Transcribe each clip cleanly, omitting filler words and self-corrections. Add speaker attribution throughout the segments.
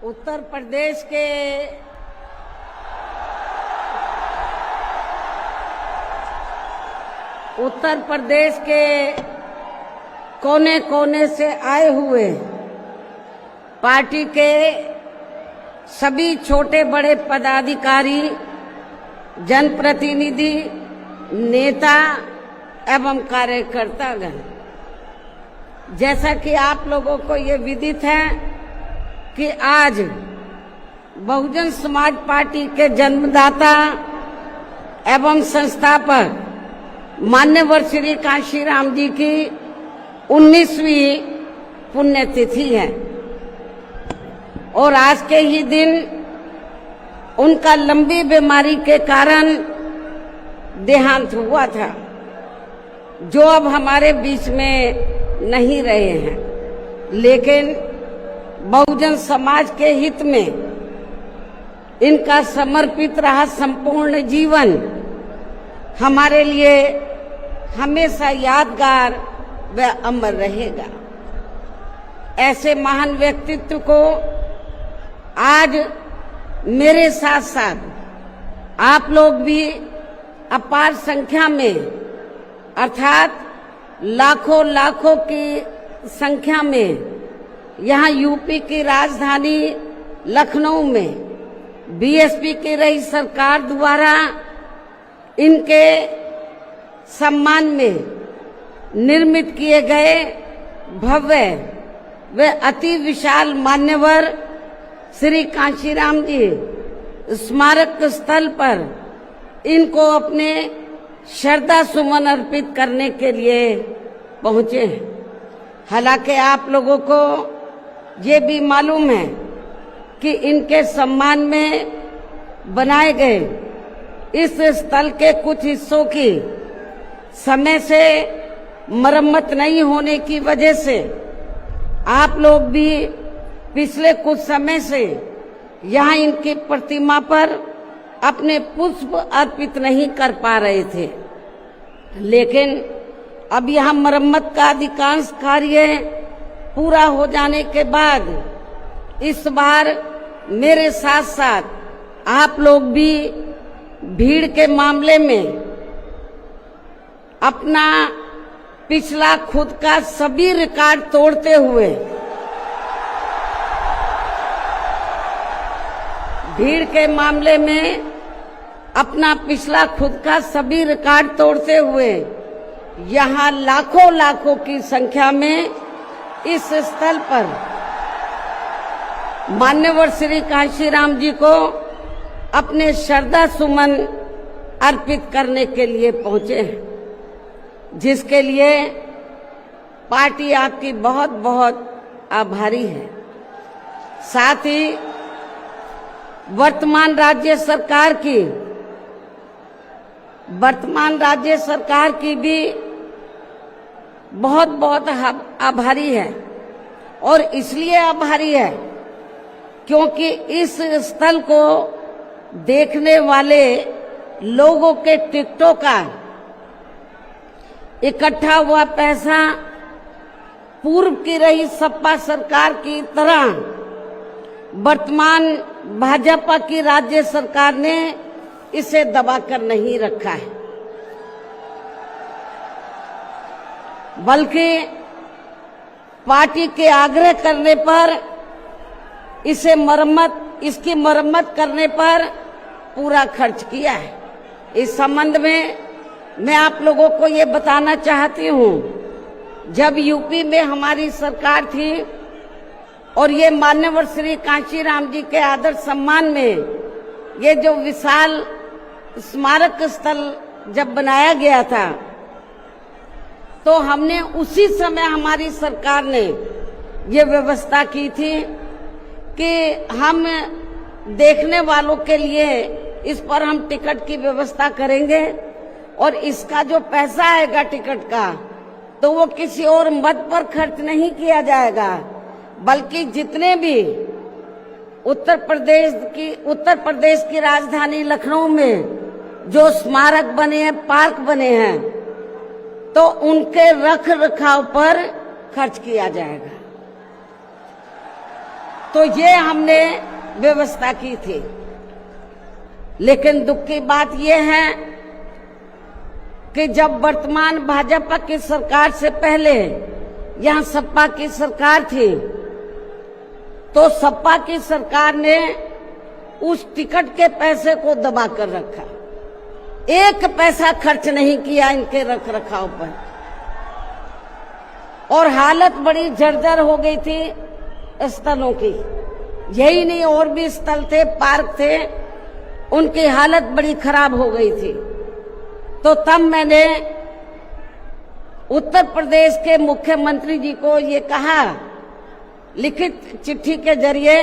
Speaker 1: उत्तर प्रदेश के कोने कोने से आए हुए पार्टी के सभी छोटे बड़े पदाधिकारी, जनप्रतिनिधि, नेता एवं कार्यकर्तागण, जैसा कि आप लोगों को ये विदित है कि आज बहुजन समाज पार्टी के जन्मदाता एवं संस्थापक मान्यवर श्री कांशीराम जी की 19वीं पुण्यतिथि है और आज के ही दिन उनका लंबी बीमारी के कारण देहांत हुआ था, जो अब हमारे बीच में नहीं रहे हैं। लेकिन बहुजन समाज के हित में इनका समर्पित रहा संपूर्ण जीवन हमारे लिए हमेशा यादगार व अमर रहेगा। ऐसे महान व्यक्तित्व को आज मेरे साथ साथ आप लोग भी अपार संख्या में, अर्थात लाखों लाखों की संख्या में यहाँ यूपी की राजधानी लखनऊ में बीएसपी की रही सरकार द्वारा इनके सम्मान में निर्मित किए गए भव्य व अति विशाल मान्यवर श्री कांशीराम जी स्मारक स्थल पर इनको अपने श्रद्धा सुमन अर्पित करने के लिए पहुंचे हैं। हालांकि आप लोगों को ये भी मालूम है कि इनके सम्मान में बनाए गए इस स्थल के कुछ हिस्सों की समय से मरम्मत नहीं होने की वजह से आप लोग भी पिछले कुछ समय से यहाँ इनकी प्रतिमा पर अपने पुष्प अर्पित नहीं कर पा रहे थे। लेकिन अब यहाँ मरम्मत का अधिकांश कार्य पूरा हो जाने के बाद इस बार मेरे साथ साथ आप लोग भी भीड़ के मामले में अपना पिछला खुद का सभी रिकॉर्ड तोड़ते हुए अपना पिछला खुद का सभी रिकॉर्ड तोड़ते हुए यहाँ लाखों लाखों की संख्या में इस स्थल पर मान्यवर श्री कांशीराम जी को अपने श्रद्धा सुमन अर्पित करने के लिए पहुंचे हैं, जिसके लिए पार्टी आपकी बहुत बहुत आभारी है। साथ ही वर्तमान राज्य सरकार की भी बहुत बहुत आभारी है और इसलिए आभारी है क्योंकि इस स्थल को देखने वाले लोगों के टिकटों का इकट्ठा हुआ पैसा पूर्व की रही सपा सरकार की तरह वर्तमान भाजपा की राज्य सरकार ने इसे दबाकर नहीं रखा है, बल्कि पार्टी के आग्रह करने पर इसकी मरम्मत करने पर पूरा खर्च किया है। इस संबंध में मैं आप लोगों को ये बताना चाहती हूँ, जब यूपी में हमारी सरकार थी और ये मान्यवर श्री कांशीराम जी के आदर सम्मान में ये जो विशाल स्मारक स्थल जब बनाया गया था, तो हमने उसी समय हमारी सरकार ने ये व्यवस्था की थी कि हम देखने वालों के लिए इस पर हम टिकट की व्यवस्था करेंगे और इसका जो पैसा आएगा टिकट का, तो वो किसी और मद पर खर्च नहीं किया जाएगा, बल्कि जितने भी उत्तर प्रदेश की राजधानी लखनऊ में जो स्मारक बने हैं, पार्क बने हैं, तो उनके रख रखाव पर खर्च किया जाएगा। तो ये हमने व्यवस्था की थी। लेकिन दुख की बात यह है कि जब वर्तमान भाजपा की सरकार से पहले यहां सपा की सरकार थी, तो सपा की सरकार ने उस टिकट के पैसे को दबा कर रखा, एक पैसा खर्च नहीं किया इनके रख रखाव पर, और हालत बड़ी जर्जर हो गई थी स्थलों की। यही नहीं, और भी स्थल थे, पार्क थे, उनकी हालत बड़ी खराब हो गई थी। तो तब मैंने उत्तर प्रदेश के मुख्यमंत्री जी को ये कहा, लिखित चिट्ठी के जरिए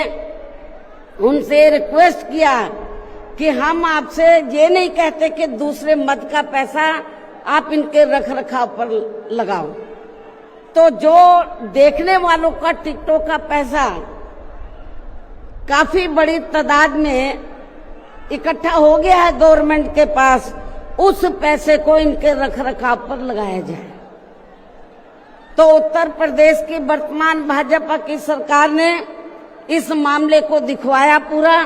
Speaker 1: उनसे रिक्वेस्ट किया कि हम आपसे ये नहीं कहते कि दूसरे मत का पैसा आप इनके रख रखाव पर लगाओ। तो जो देखने वालों का टिकटों का पैसा काफी बड़ी तादाद में इकट्ठा हो गया है गवर्नमेंट के पास, उस पैसे को इनके रख रखाव पर लगाया जाए। तो उत्तर प्रदेश की वर्तमान भाजपा की सरकार ने इस मामले को दिखवाया पूरा,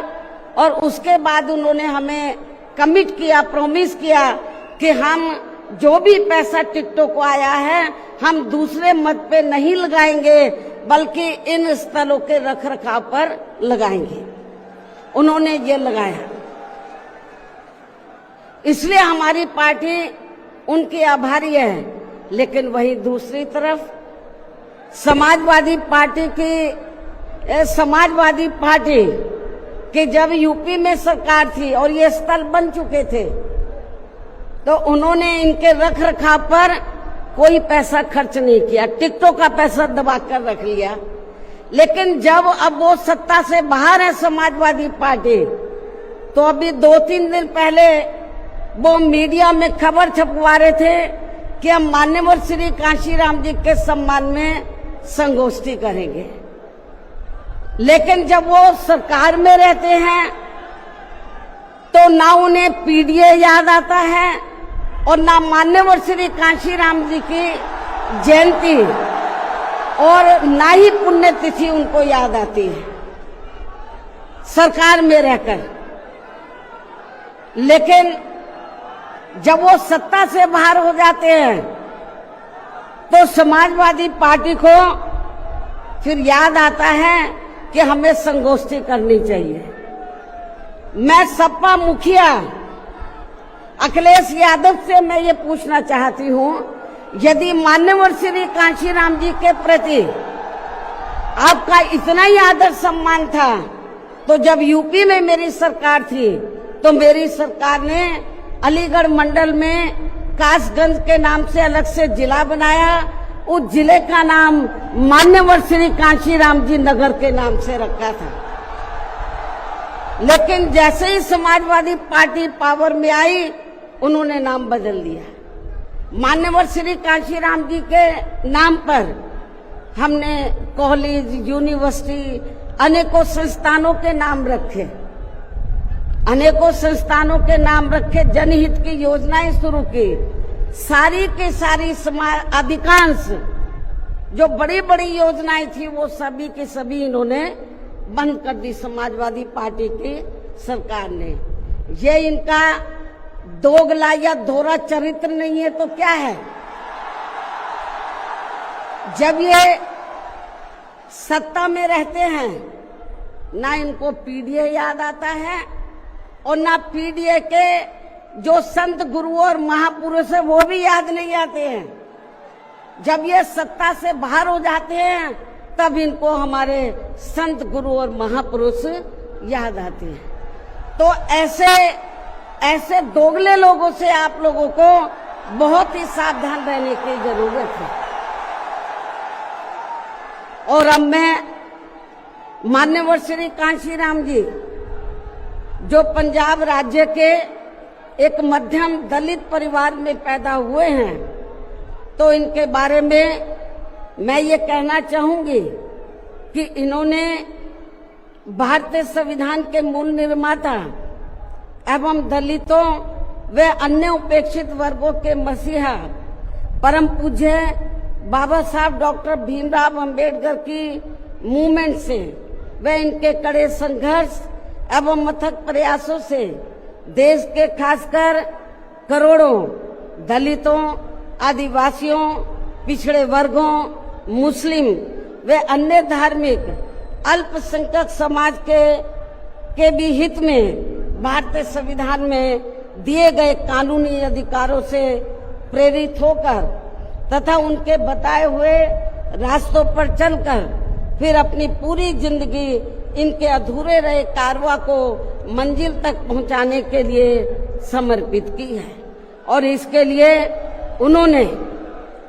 Speaker 1: और उसके बाद उन्होंने हमें कमिट किया, प्रॉमिस किया कि हम जो भी पैसा टिकटों को आया है हम दूसरे मत पे नहीं लगाएंगे, बल्कि इन स्थलों के रख रखाव पर लगाएंगे। उन्होंने ये लगाया, इसलिए हमारी पार्टी उनकी आभारी है। लेकिन वहीं दूसरी तरफ समाजवादी पार्टी कि जब यूपी में सरकार थी और ये स्थल बन चुके थे, तो उन्होंने इनके रख रखाव पर कोई पैसा खर्च नहीं किया, टिकटों का पैसा दबा कर रख लिया। लेकिन जब अब वो सत्ता से बाहर है समाजवादी पार्टी, तो अभी 2-3 दिन पहले वो मीडिया में खबर छपवा रहे थे कि हम मान्यवर श्री कांशीराम जी के सम्मान में संगोष्ठी करेंगे। लेकिन जब वो सरकार में रहते हैं तो ना उन्हें पीडीए याद आता है और ना मान्यवर श्री कांशीराम जी की जयंती और ना ही पुण्यतिथि उनको याद आती है सरकार में रहकर। लेकिन जब वो सत्ता से बाहर हो जाते हैं तो समाजवादी पार्टी को फिर याद आता है कि हमें संगोष्ठी करनी चाहिए। मैं सपा मुखिया अखिलेश यादव से मैं ये पूछना चाहती हूँ, यदि मान्यवर श्री कांशीराम जी के प्रति आपका इतना ही आदर सम्मान था, तो जब यूपी में मेरी सरकार थी तो मेरी सरकार ने अलीगढ़ मंडल में कासगंज के नाम से अलग से जिला बनाया, उस जिले का नाम मान्यवर श्री कांशीराम जी नगर के नाम से रखा था। लेकिन जैसे ही समाजवादी पार्टी पावर में आई, उन्होंने नाम बदल दिया। मान्यवर श्री कांशीराम जी के नाम पर हमने कॉलेज, यूनिवर्सिटी, अनेकों संस्थानों के नाम रखे, अनेकों संस्थानों के नाम रखे, जनहित की योजनाएं शुरू की। सारी के सारी अधिकांश जो बड़ी बड़ी योजनाएं थी वो सभी के सभी इन्होंने बंद कर दी समाजवादी पार्टी की सरकार ने। ये इनका दोगला या दोहरा चरित्र नहीं है तो क्या है? जब ये सत्ता में रहते हैं ना इनको पीडीए याद आता है और ना पीडीए के जो संत गुरु और महापुरुष है वो भी याद नहीं आते हैं। जब ये सत्ता से बाहर हो जाते हैं तब इनको हमारे संत गुरु और महापुरुष याद आते हैं। तो ऐसे दोगले लोगों से आप लोगों को बहुत ही सावधान रहने की जरूरत है। और अब मैं मान्यवर श्री कांशीराम जी जो पंजाब राज्य के एक मध्यम दलित परिवार में पैदा हुए हैं, तो इनके बारे में मैं ये कहना चाहूंगी कि इन्होंने भारतीय संविधान के मूल निर्माता एवं दलितों व अन्य उपेक्षित वर्गों के मसीहा परम पूज्य बाबा साहब डॉक्टर भीमराव अंबेडकर की मूवमेंट से व इनके कड़े संघर्ष एवं अथक प्रयासों से देश के खासकर करोड़ों दलितों, आदिवासियों, पिछड़े वर्गों, मुस्लिम व अन्य धार्मिक अल्पसंख्यक समाज के भी हित में भारतीय संविधान में दिए गए कानूनी अधिकारों से प्रेरित होकर तथा उनके बताए हुए रास्तों पर चलकर फिर अपनी पूरी जिंदगी इनके अधूरे रहे कारवां को मंजिल तक पहुंचाने के लिए समर्पित की है। और इसके लिए उन्होंने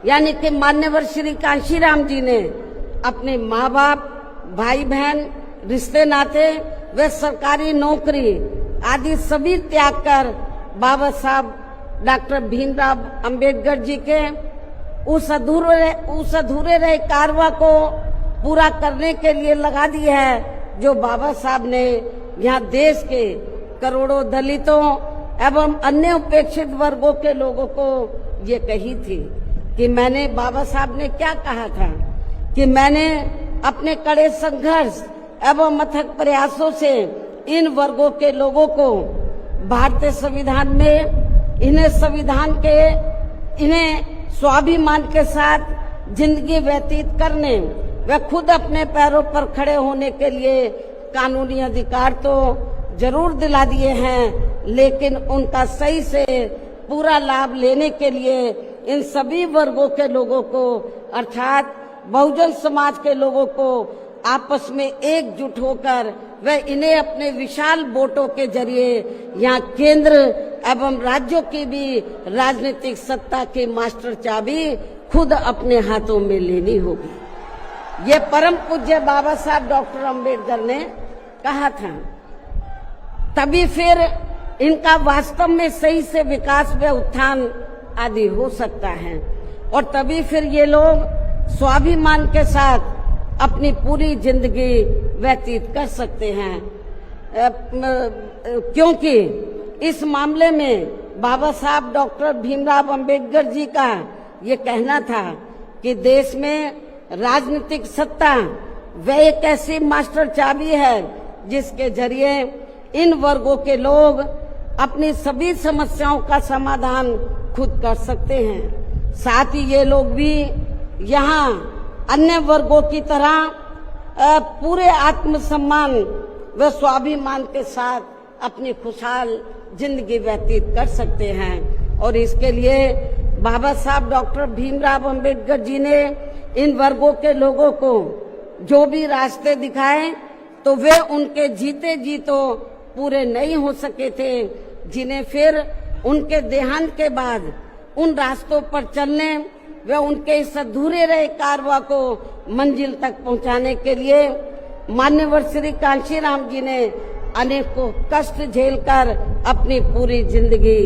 Speaker 1: यानी कि मान्यवर श्री कांशीराम जी ने अपने माँ बाप, भाई बहन, रिश्ते नाते व सरकारी नौकरी आदि सभी त्याग कर बाबा साहब डॉक्टर भीमराव अंबेडकर जी के उस अधूरे रहे कारवां को पूरा करने के लिए लगा दी है, जो बाबा साहब ने यहाँ देश के करोड़ों दलितों एवं अन्य उपेक्षित वर्गों के लोगों को ये कही थी कि मैंने, बाबा साहब ने क्या कहा था कि मैंने अपने कड़े संघर्ष एवं अथक प्रयासों से इन वर्गों के लोगों को भारतीय संविधान में इन्हें स्वाभिमान के साथ जिंदगी व्यतीत करने व खुद अपने पैरों पर खड़े होने के लिए कानूनी अधिकार तो जरूर दिला दिए हैं, लेकिन उनका सही से पूरा लाभ लेने के लिए इन सभी वर्गों के लोगों को अर्थात बहुजन समाज के लोगों को आपस में एकजुट होकर व इन्हें अपने विशाल वोटों के जरिए यहाँ केंद्र एवं राज्यों की भी राजनीतिक सत्ता की मास्टर चाबी खुद अपने हाथों में लेनी होगी। ये परम पूज्य बाबा साहब डॉक्टर अंबेडकर ने कहा था। तभी फिर इनका वास्तव में सही से विकास व उत्थान आदि हो सकता है और तभी फिर ये लोग स्वाभिमान के साथ अपनी पूरी जिंदगी व्यतीत कर सकते हैं, क्योंकि इस मामले में बाबा साहब डॉक्टर भीमराव अंबेडकर जी का ये कहना था कि देश में राजनीतिक सत्ता वह एक ऐसी मास्टर चाबी है जिसके जरिए इन वर्गों के लोग अपनी सभी समस्याओं का समाधान खुद कर सकते हैं। साथ ही ये लोग भी यहाँ अन्य वर्गों की तरह पूरे आत्मसम्मान व स्वाभिमान के साथ अपनी खुशहाल जिंदगी व्यतीत कर सकते हैं। और इसके लिए बाबा साहब डॉक्टर भीमराव अंबेडकर जी ने इन वर्गों के लोगों को जो भी रास्ते दिखाए तो वे उनके जीते जी तो पूरे नहीं हो सके थे, जिन्हें फिर उनके देहांत के बाद उन रास्तों पर चलने व उनके इस अधूरे रहे कारवां को मंजिल तक पहुंचाने के लिए मान्यवर श्री कांशीराम जी ने अनेकों कष्ट झेलकर अपनी पूरी जिंदगी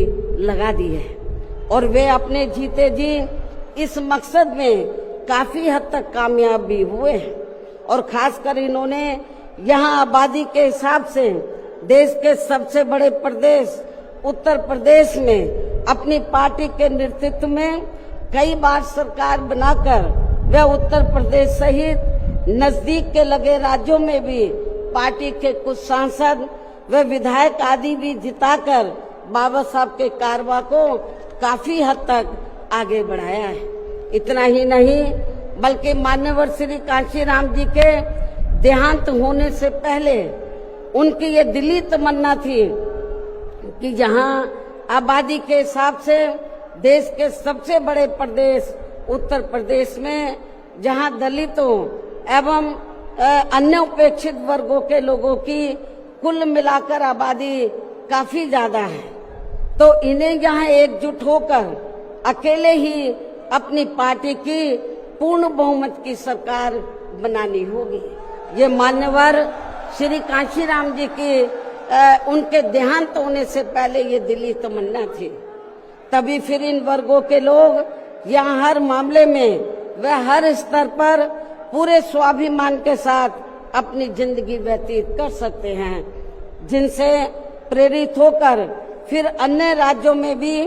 Speaker 1: लगा दी है और वे अपने जीते जी इस मकसद में काफी हद तक कामयाब भी हुए हैं। और खासकर इन्होंने यहाँ आबादी के हिसाब से देश के सबसे बड़े प्रदेश उत्तर प्रदेश में अपनी पार्टी के नेतृत्व में कई बार सरकार बनाकर वे उत्तर प्रदेश सहित नजदीक के लगे राज्यों में भी पार्टी के कुछ सांसद व विधायक आदि भी जिताकर बाबा साहब के कारवां को काफी हद तक आगे बढ़ाया है। इतना ही नहीं बल्कि मान्यवर श्री कांशीराम जी के देहांत होने से पहले उनकी ये दिली तमन्ना थी कि जहां आबादी के हिसाब से देश के सबसे बड़े प्रदेश उत्तर प्रदेश में जहां दलितों एवं अन्य उपेक्षित वर्गों के लोगों की कुल मिलाकर आबादी काफी ज्यादा है, तो इन्हें यहाँ एकजुट होकर अकेले ही अपनी पार्टी की पूर्ण बहुमत की सरकार बनानी होगी। ये मान्यवर श्री कांशीराम जी की उनके देहांत होने से पहले ये दिली तमन्ना थी। तभी फिर इन वर्गों के लोग यहाँ हर मामले में व हर स्तर पर पूरे स्वाभिमान के साथ अपनी जिंदगी व्यतीत कर सकते हैं, जिनसे प्रेरित होकर फिर अन्य राज्यों में भी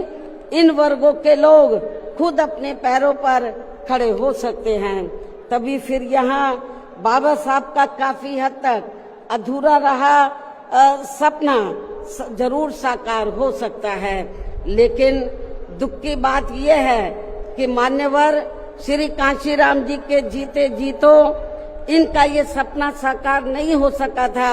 Speaker 1: इन वर्गों के लोग खुद अपने पैरों पर खड़े हो सकते हैं। तभी फिर यहाँ बाबा साहब का काफी हद तक अधूरा रहा सपना जरूर साकार हो सकता है, लेकिन दुख की बात यह है कि मान्यवर श्री कांशीराम जी के जीते जीतो इनका ये सपना साकार नहीं हो सका था,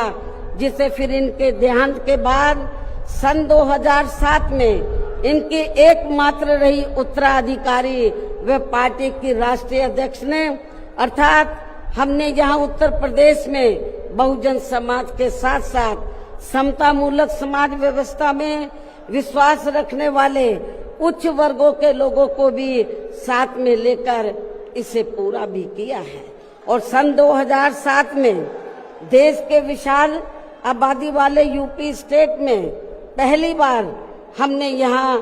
Speaker 1: जिसे फिर इनके देहांत के बाद सन 2007 में इनकी एकमात्र रही उत्तराधिकारी व पार्टी की राष्ट्रीय अध्यक्ष ने, अर्थात हमने यहाँ उत्तर प्रदेश में बहुजन समाज के साथ साथ समता मूलक समाज व्यवस्था में विश्वास रखने वाले उच्च वर्गों के लोगों को भी साथ में लेकर इसे पूरा भी किया है। और सन 2007 में देश के विशाल आबादी वाले यूपी स्टेट में पहली बार हमने यहाँ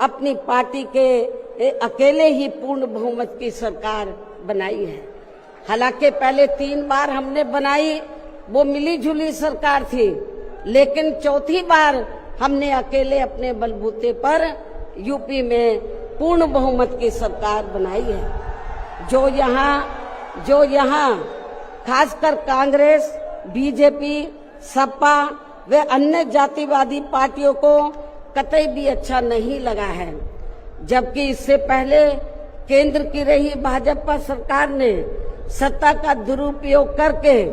Speaker 1: अपनी पार्टी के अकेले ही पूर्ण बहुमत की सरकार बनाई है। हालांकि पहले 3 बार हमने बनाई, वो मिली जुली सरकार थी, लेकिन चौथी बार हमने अकेले अपने बलबूते पर यूपी में पूर्ण बहुमत की सरकार बनाई है। जो यहाँ खासकर कांग्रेस, बीजेपी, सपा व अन्य जातिवादी पार्टियों को कतई भी अच्छा नहीं लगा है, जबकि इससे पहले केंद्र की रही भाजपा सरकार ने सत्ता का दुरुपयोग करके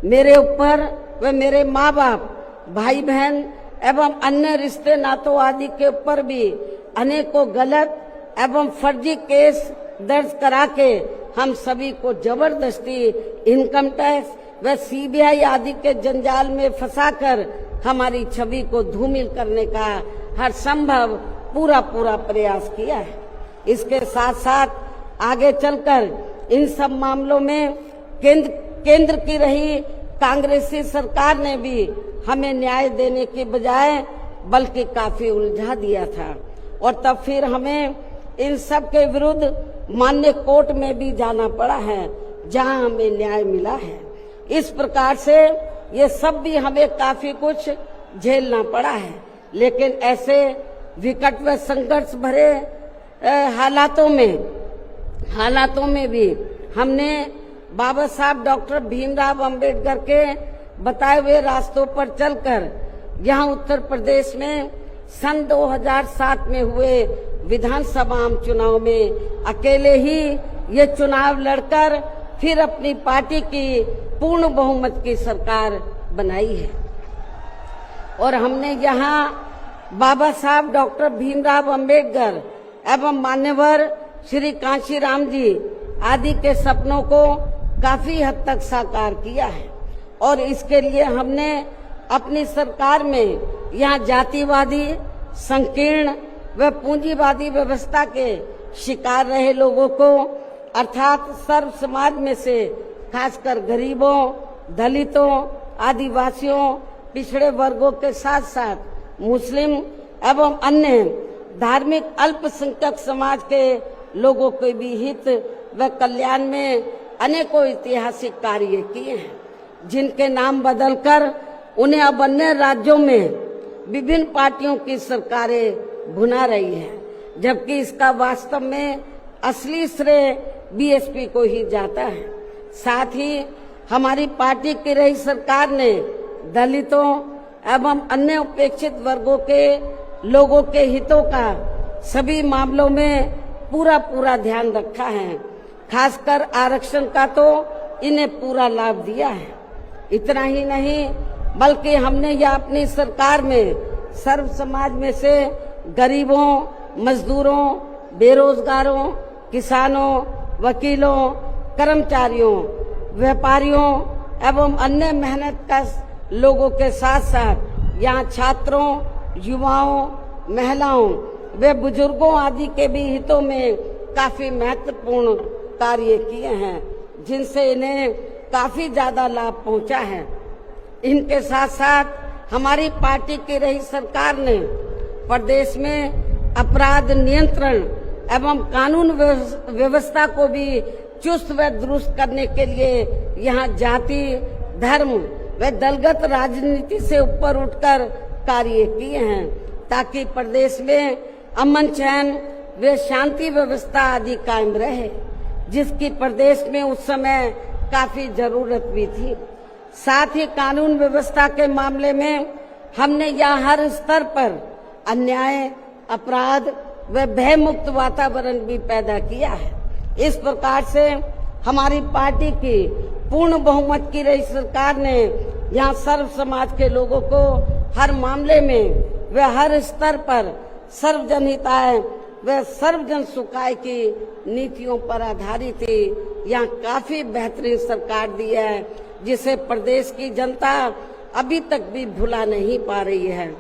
Speaker 1: मेरे ऊपर व मेरे माँ बाप, भाई बहन एवं अन्य रिश्ते नातों आदि के ऊपर भी अनेकों गलत एवं फर्जी केस दर्ज करा के हम सभी को जबरदस्ती इनकम टैक्स व सीबीआई आदि के जंजाल में फंसाकर हमारी छवि को धूमिल करने का हर संभव पूरा प्रयास किया है। इसके साथ साथ आगे चलकर इन सब मामलों में केंद्र की रही कांग्रेसी सरकार ने भी हमें न्याय देने के बजाय बल्कि काफी उलझा दिया था, और तब फिर हमें इन सब के विरुद्ध मान्य कोर्ट में भी जाना पड़ा है, जहां हमें न्याय मिला है। इस प्रकार से ये सब भी हमें काफी कुछ झेलना पड़ा है, लेकिन ऐसे विकट व संघर्ष भरे हालातों में भी हमने बाबा साहब डॉक्टर भीमराव अंबेडकर के बताए हुए रास्तों पर चलकर यहाँ उत्तर प्रदेश में सन 2007 में हुए विधानसभा चुनाव में अकेले ही ये चुनाव लड़कर फिर अपनी पार्टी की पूर्ण बहुमत की सरकार बनाई है। और हमने यहाँ बाबा साहब डॉक्टर भीमराव अंबेडकर एवं मान्यवर श्री कांशीराम जी आदि के सपनों को काफी हद तक साकार किया है, और इसके लिए हमने अपनी सरकार में यहाँ जातिवादी, संकीर्ण व पूंजीवादी व्यवस्था के शिकार रहे लोगों को, अर्थात सर्व समाज में से खासकर गरीबों, दलितों, आदिवासियों, पिछड़े वर्गों के साथ साथ मुस्लिम एवं अन्य धार्मिक अल्पसंख्यक समाज के लोगों के भी हित व कल्याण में अनेकों ऐतिहासिक कार्य किए हैं, जिनके नाम बदलकर उन्हें अब अन्य राज्यों में विभिन्न पार्टियों की सरकारें भुना रही है, जबकि इसका वास्तव में असली श्रेय बीएसपी को ही जाता है। साथ ही हमारी पार्टी की रही सरकार ने दलितों एवं अन्य उपेक्षित वर्गों के लोगों के हितों का सभी मामलों में पूरा ध्यान रखा है। खासकर आरक्षण का तो इन्हें पूरा लाभ दिया है। इतना ही नहीं, बल्कि हमने यह अपनी सरकार में सर्व समाज में से गरीबों, मजदूरों, बेरोजगारों, किसानों, वकीलों, कर्मचारियों, व्यापारियों एवं अन्य मेहनतकश लोगों के साथ साथ यहाँ छात्रों, युवाओं, महिलाओं व बुजुर्गों आदि के भी हितों में काफी महत्वपूर्ण कार्य किए हैं, जिनसे इन्हें काफी ज्यादा लाभ पहुंचा है। इनके साथ साथ हमारी पार्टी की रही सरकार ने प्रदेश में अपराध नियंत्रण एवं कानून व्यवस्था को भी चुस्त व दुरुस्त करने के लिए यहाँ जाति, धर्म व दलगत राजनीति से ऊपर उठकर कार्य किए हैं, ताकि प्रदेश में अमन चैन व शांति व्यवस्था आदि कायम रहे, जिसकी प्रदेश में उस समय काफी जरूरत भी थी। साथ ही कानून व्यवस्था के मामले में हमने यहाँ हर स्तर पर अन्याय, अपराध व भय मुक्त वातावरण भी पैदा किया है। इस प्रकार से हमारी पार्टी की पूर्ण बहुमत की रही सरकार ने यहाँ सर्व समाज के लोगों को हर मामले में व हर स्तर पर सर्वजन हिताय व सर्वजन सुखाय की नीतियों पर आधारित ही यहाँ काफी बेहतरीन सरकार दी है, जिसे प्रदेश की जनता अभी तक भी भुला नहीं पा रही है।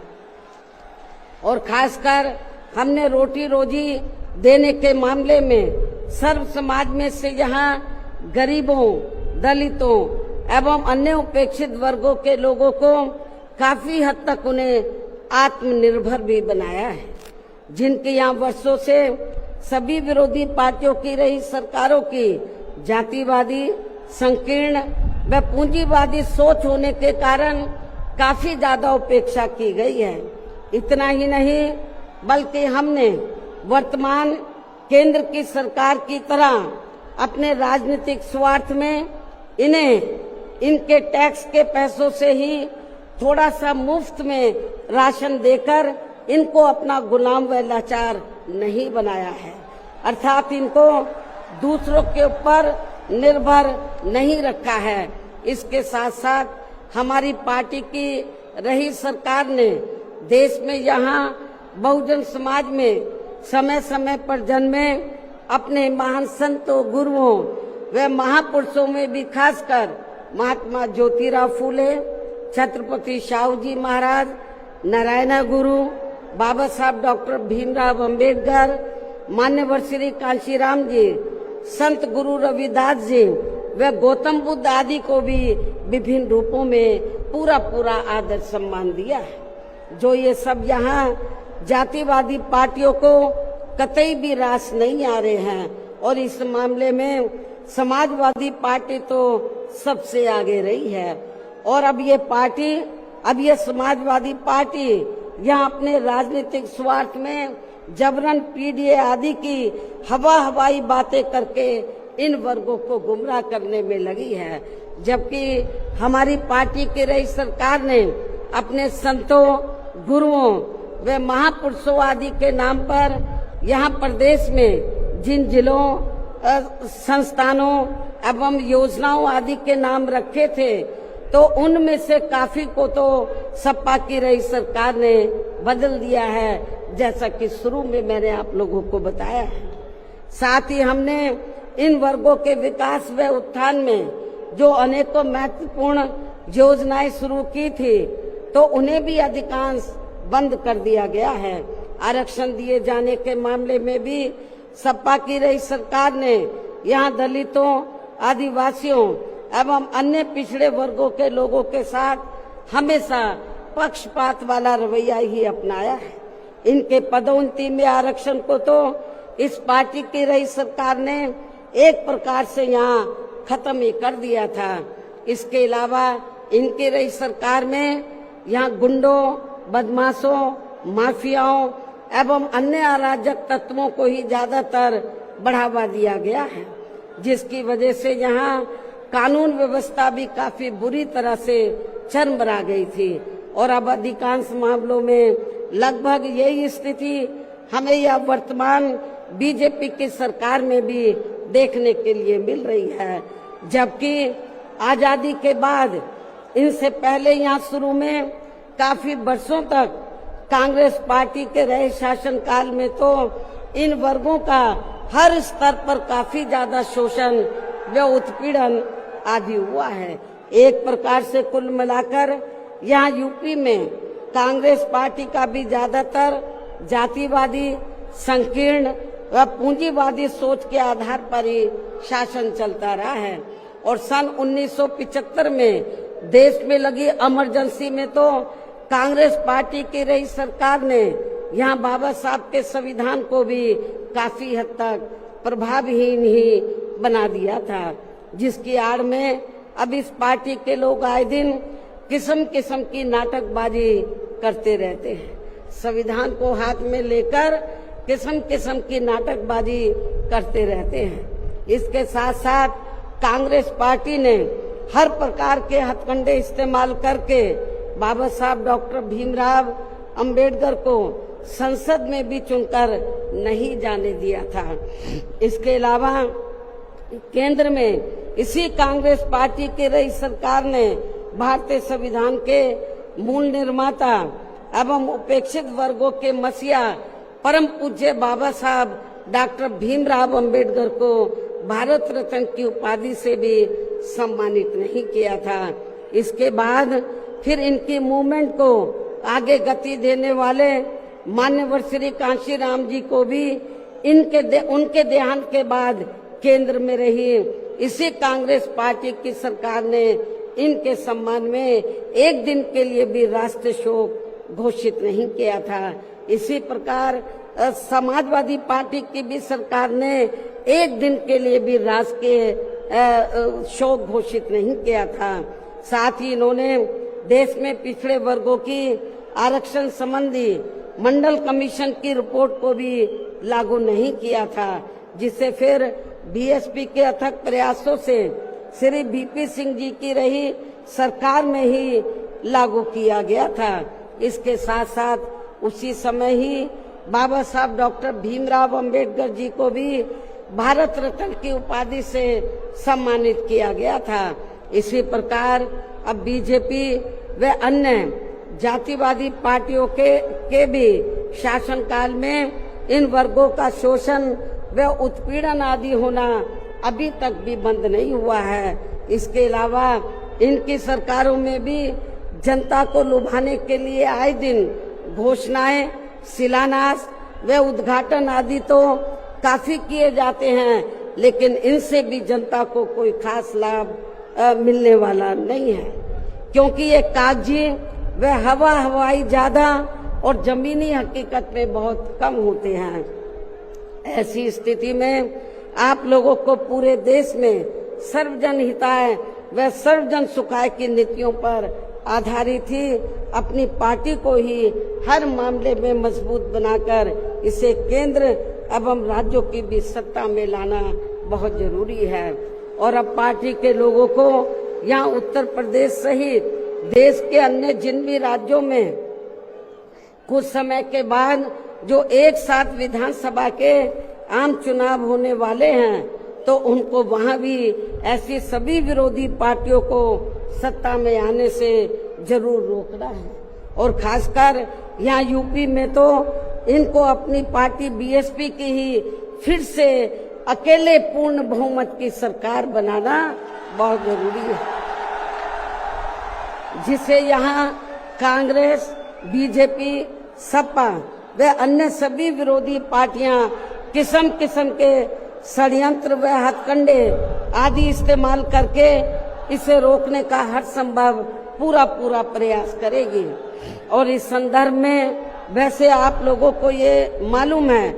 Speaker 1: और खासकर हमने रोटी रोजी देने के मामले में सर्व समाज में से यहाँ गरीबों, दलितों एवं अन्य उपेक्षित वर्गों के लोगों को काफी हद तक उन्हें आत्मनिर्भर भी बनाया है, जिनके यहाँ वर्षों से सभी विरोधी पार्टियों की रही सरकारों की जातिवादी, संकीर्ण व पूंजीवादी सोच होने के कारण काफी ज्यादा उपेक्षा की गई है। इतना ही नहीं बल्कि हमने वर्तमान केंद्र की सरकार की तरह अपने राजनीतिक स्वार्थ में इनके टैक्स के पैसों से ही थोड़ा सा मुफ्त में राशन देकर इनको अपना गुलाम व लाचार नहीं बनाया है, अर्थात इनको दूसरों के ऊपर निर्भर नहीं रखा है। इसके साथ साथ हमारी पार्टी की रही सरकार ने देश में यहाँ बहुजन समाज में समय समय पर जन्मे अपने महान संतों, गुरुओं व महापुरुषों में भी खासकर महात्मा ज्योतिराव फूले, छत्रपति शाहू जी महाराज, नारायण गुरु, बाबा साहब डॉक्टर भीमराव अंबेडकर, मान्यवर श्री कांशीराम जी, संत गुरु रविदास जी व गौतम बुद्ध आदि को भी विभिन्न रूपों में पूरा आदर सम्मान दिया है। जो ये सब यहाँ जातिवादी पार्टियों को कतई भी रास नहीं आ रहे हैं, और इस मामले में समाजवादी पार्टी तो सबसे आगे रही है। और अब ये समाजवादी पार्टी यहाँ अपने राजनीतिक स्वार्थ में जबरन पीडीए आदि की हवाई बातें करके इन वर्गों को गुमराह करने में लगी है, जबकि हमारी पार्टी की रही सरकार ने अपने संतों, गुरुओं व महापुरुषों आदि के नाम पर यहाँ प्रदेश में जिन जिलों, संस्थानों एवं योजनाओं आदि के नाम रखे थे, तो उनमें से काफी को तो सपा की रही सरकार ने बदल दिया है, जैसा कि शुरू में मैंने आप लोगों को बताया है। साथ ही हमने इन वर्गों के विकास व उत्थान में जो अनेकों महत्वपूर्ण योजनाएं शुरू की थी, तो उन्हें भी अधिकांश बंद कर दिया गया है। आरक्षण दिए जाने के मामले में भी सपा की रही सरकार ने यहाँ दलितों, आदिवासियों एवं अन्य पिछड़े वर्गों के लोगों के साथ हमेशा पक्षपात वाला रवैया ही अपनाया है। इनके पदोन्नति में आरक्षण को तो इस पार्टी की रही सरकार ने एक प्रकार से यहाँ खत्म ही कर दिया था। इसके अलावा इनकी रही सरकार में यहाँ गुंडों, बदमाशों, माफियाओं एवं अन्य अराजक तत्वों को ही ज्यादातर बढ़ावा दिया गया है, जिसकी वजह से यहाँ कानून व्यवस्था भी काफी बुरी तरह से चरमरा गई थी। और अब अधिकांश मामलों में लगभग यही स्थिति हमें यह वर्तमान बीजेपी की सरकार में भी देखने के लिए मिल रही है, जबकि आजादी के बाद इनसे पहले यहाँ शुरू में काफी वर्षों तक कांग्रेस पार्टी के रहे शासनकाल में तो इन वर्गों का हर स्तर पर काफी ज्यादा शोषण व उत्पीड़न आदि हुआ है। एक प्रकार से कुल मिलाकर यहाँ यूपी में कांग्रेस पार्टी का भी ज्यादातर जातिवादी, संकीर्ण व पूंजीवादी सोच के आधार पर ही शासन चलता रहा है। और सन 1975 में देश में लगी इमरजेंसी में तो कांग्रेस पार्टी की रही सरकार ने यहाँ बाबा साहब के संविधान को भी काफी हद तक प्रभावहीन ही बना दिया था, जिसकी आड़ में अब इस पार्टी के लोग आए दिन किस्म किस्म की नाटकबाजी करते रहते हैं। संविधान को हाथ में लेकर किस्म किस्म की नाटकबाजी करते रहते हैं। इसके साथ साथ कांग्रेस पार्टी ने हर प्रकार के हथकंडे इस्तेमाल करके बाबा साहब डॉक्टर भीमराव अंबेडकर को संसद में भी चुनकर नहीं जाने दिया था। इसके अलावा केंद्र में इसी कांग्रेस पार्टी की रही सरकार ने भारतीय संविधान के मूल निर्माता एवं उपेक्षित वर्गों के मसीहा परम पूज्य बाबा साहब डॉक्टर भीमराव अंबेडकर को भारत रत्न की उपाधि से भी सम्मानित नहीं किया था। इसके बाद फिर इनकी मूवमेंट को आगे गति देने वाले मान्यवर श्री कांशीराम जी को भी उनके देहांत के बाद केंद्र में रही इसी कांग्रेस पार्टी की सरकार ने इनके सम्मान में एक दिन के लिए भी राष्ट्रीय शोक घोषित नहीं किया था। इसी प्रकार समाजवादी पार्टी की भी सरकार ने एक दिन के लिए भी राष्ट्रीय शोक घोषित नहीं किया था। साथ ही इन्होंने देश में पिछड़े वर्गों की आरक्षण संबंधी मंडल कमीशन की रिपोर्ट को भी लागू नहीं किया था, जिसे फिर बीएसपी के अथक प्रयासों से श्री बीपी सिंह जी की रही सरकार में ही लागू किया गया था। इसके साथ साथ उसी समय ही बाबा साहब डॉक्टर भीमराव अंबेडकर जी को भी भारत रत्न की उपाधि से सम्मानित किया गया था। इसी प्रकार अब बीजेपी व अन्य जातिवादी पार्टियों के भी शासनकाल में इन वर्गों का शोषण व उत्पीड़न आदि होना अभी तक भी बंद नहीं हुआ है। इसके अलावा इनकी सरकारों में भी जनता को लुभाने के लिए आए दिन घोषणाएं, शिलान्यास व उद्घाटन आदि तो काफी किए जाते हैं, लेकिन इनसे भी जनता को कोई खास लाभ मिलने वाला नहीं है, क्योंकि ये कागजी व हवाई ज्यादा और जमीनी हकीकत में बहुत कम होते हैं। ऐसी स्थिति में आप लोगों को पूरे देश में सर्वजन हिताय व सर्वजन सुखाय की नीतियों पर आधारित ही अपनी पार्टी को ही हर मामले में मजबूत बनाकर इसे केंद्र एवं राज्यों की भी सत्ता में लाना बहुत जरूरी है। और अब पार्टी के लोगों को यहाँ उत्तर प्रदेश सहित देश के अन्य जिन भी राज्यों में कुछ समय के बाद जो एक साथ विधानसभा के आम चुनाव होने वाले हैं, तो उनको वहां भी ऐसी सभी विरोधी पार्टियों को सत्ता में आने से जरूर रोकना है। और खासकर यहाँ यूपी में तो इनको अपनी पार्टी बीएसपी की ही फिर से अकेले पूर्ण बहुमत की सरकार बनाना बहुत जरूरी है, जिसे यहाँ कांग्रेस, बीजेपी, सपा व अन्य सभी विरोधी पार्टियां किस्म किस्म के षड्यंत्र व हथकंडे आदि इस्तेमाल करके इसे रोकने का हर संभव पूरा प्रयास करेगी। और इस संदर्भ में वैसे आप लोगों को ये मालूम है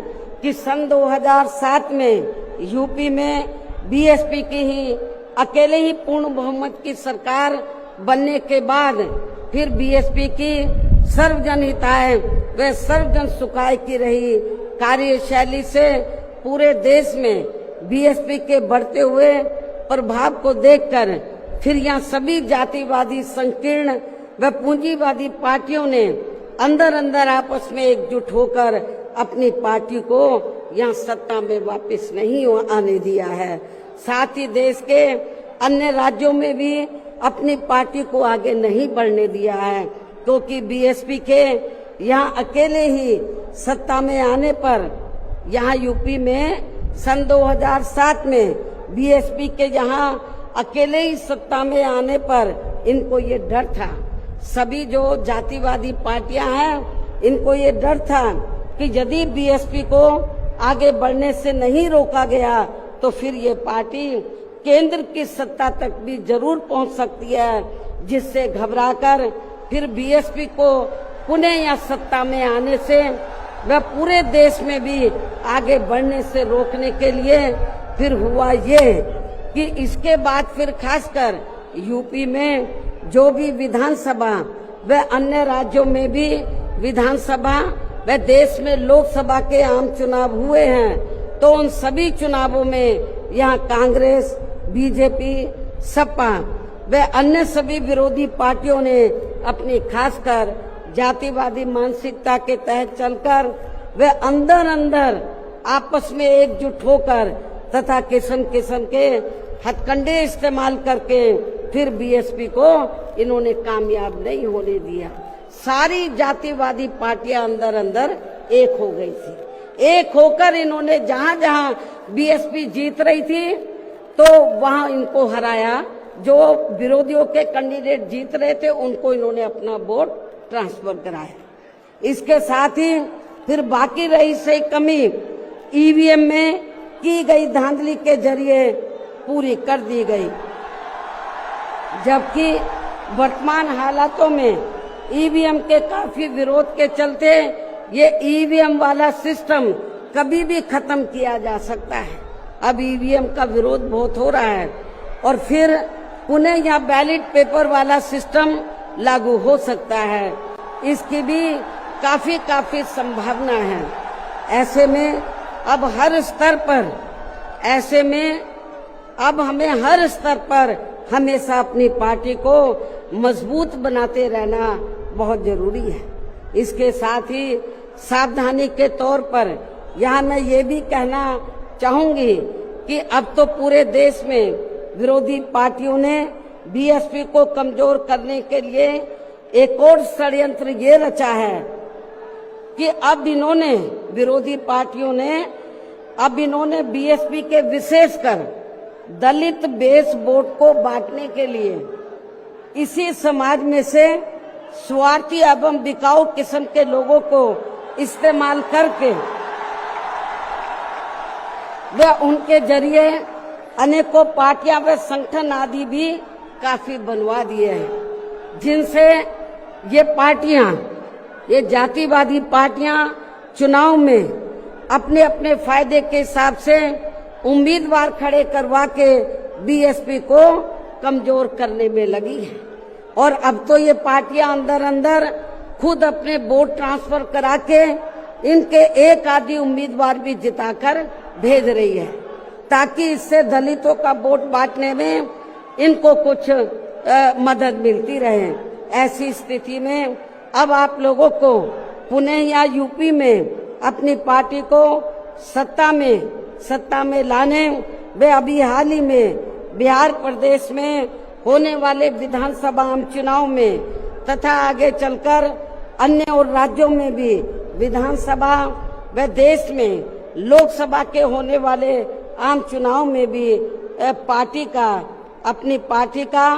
Speaker 1: कि सन 2007 में यूपी में बीएसपी की ही अकेले ही पूर्ण बहुमत की सरकार बनने के बाद फिर बीएसपी की सर्वजन हिताय व सर्वजन सुखाय की रही कार्यशैली से पूरे देश में बीएसपी के बढ़ते हुए प्रभाव को देखकर फिर यहाँ सभी जातिवादी, संकीर्ण व पूंजीवादी पार्टियों ने अंदर आपस में एकजुट होकर अपनी पार्टी को यहाँ सत्ता में वापस नहीं आने दिया है। साथ ही देश के अन्य राज्यों में भी अपनी पार्टी को आगे नहीं बढ़ने दिया है, क्योंकि बीएसपी के यहाँ अकेले ही सत्ता में आने पर यहाँ यूपी में सन 2007 में बीएसपी के यहाँ अकेले ही सत्ता में आने पर इनको ये डर था, सभी जो जातिवादी पार्टियां हैं इनको ये डर था कि यदि बीएसपी को आगे बढ़ने से नहीं रोका गया तो फिर ये पार्टी केंद्र की सत्ता तक भी जरूर पहुंच सकती है, जिससे घबराकर फिर बीएसपी को पुनः या सत्ता में आने से व पूरे देश में भी आगे बढ़ने से रोकने के लिए फिर हुआ ये कि इसके बाद फिर खासकर यूपी में जो भी विधानसभा व अन्य राज्यों में भी विधानसभा व देश में लोकसभा के आम चुनाव हुए हैं, तो उन सभी चुनावों में यहाँ कांग्रेस, बीजेपी, सपा व अन्य सभी विरोधी पार्टियों ने अपनी खासकर जातिवादी मानसिकता के तहत चलकर वे अंदर अंदर आपस में एकजुट होकर तथा किस्म किस्म के हथकंडे इस्तेमाल करके फिर बीएसपी को इन्होंने कामयाब नहीं होने दिया। सारी जातिवादी पार्टियां अंदर अंदर एक हो गई थी। एक होकर इन्होंने जहां जहां बीएसपी जीत रही थी तो वहां इनको हराया। जो विरोधियों के कैंडिडेट जीत रहे थे उनको इन्होंने अपना वोट ट्रांसफर कराया। इसके साथ ही फिर बाकी रही सही कमी ईवीएम में की गई धांधली के जरिए पूरी कर दी गई, जबकि वर्तमान हालातों में ईवीएम के काफी विरोध के चलते ये ईवीएम वाला सिस्टम कभी भी खत्म किया जा सकता है। अब ईवीएम का विरोध बहुत हो रहा है और फिर पुनः यहाँ बैलेट पेपर वाला सिस्टम लागू हो सकता है, इसकी भी काफी संभावना है। ऐसे में अब हमें हर स्तर पर हमेशा अपनी पार्टी को मजबूत बनाते रहना बहुत जरूरी है। इसके साथ ही सावधानी के तौर पर यहाँ मैं ये भी कहना चाहूंगी कि अब तो पूरे देश में विरोधी पार्टियों ने बीएसपी को कमजोर करने के लिए एक और षड्यंत्र ये रचा है कि अब विरोधी पार्टियों ने बीएसपी के विशेषकर दलित बेस वोट को बांटने के लिए इसी समाज में से स्वार्थी एवं बिकाऊ किस्म के लोगों को इस्तेमाल करके व उनके जरिए अनेकों पार्टियां व संगठन आदि भी काफी बनवा दिए हैं, जिनसे ये जातिवादी पार्टियां चुनाव में अपने अपने फायदे के हिसाब से उम्मीदवार खड़े करवा के बीएसपी को कमजोर करने में लगी है। और अब तो ये पार्टियां अंदर अंदर खुद अपने वोट ट्रांसफर करा के इनके एक आदि उम्मीदवार भी जिताकर भेज रही है, ताकि इससे दलितों का वोट बांटने में इनको कुछ मदद मिलती रहे। ऐसी स्थिति में अब आप लोगों को पुणे या यूपी में अपनी पार्टी को सत्ता में लाने व अभी हाल ही में बिहार प्रदेश में होने वाले विधानसभा आम चुनाव में तथा आगे चलकर अन्य और राज्यों में भी विधानसभा व देश में लोकसभा के होने वाले आम चुनाव में भी अपनी पार्टी का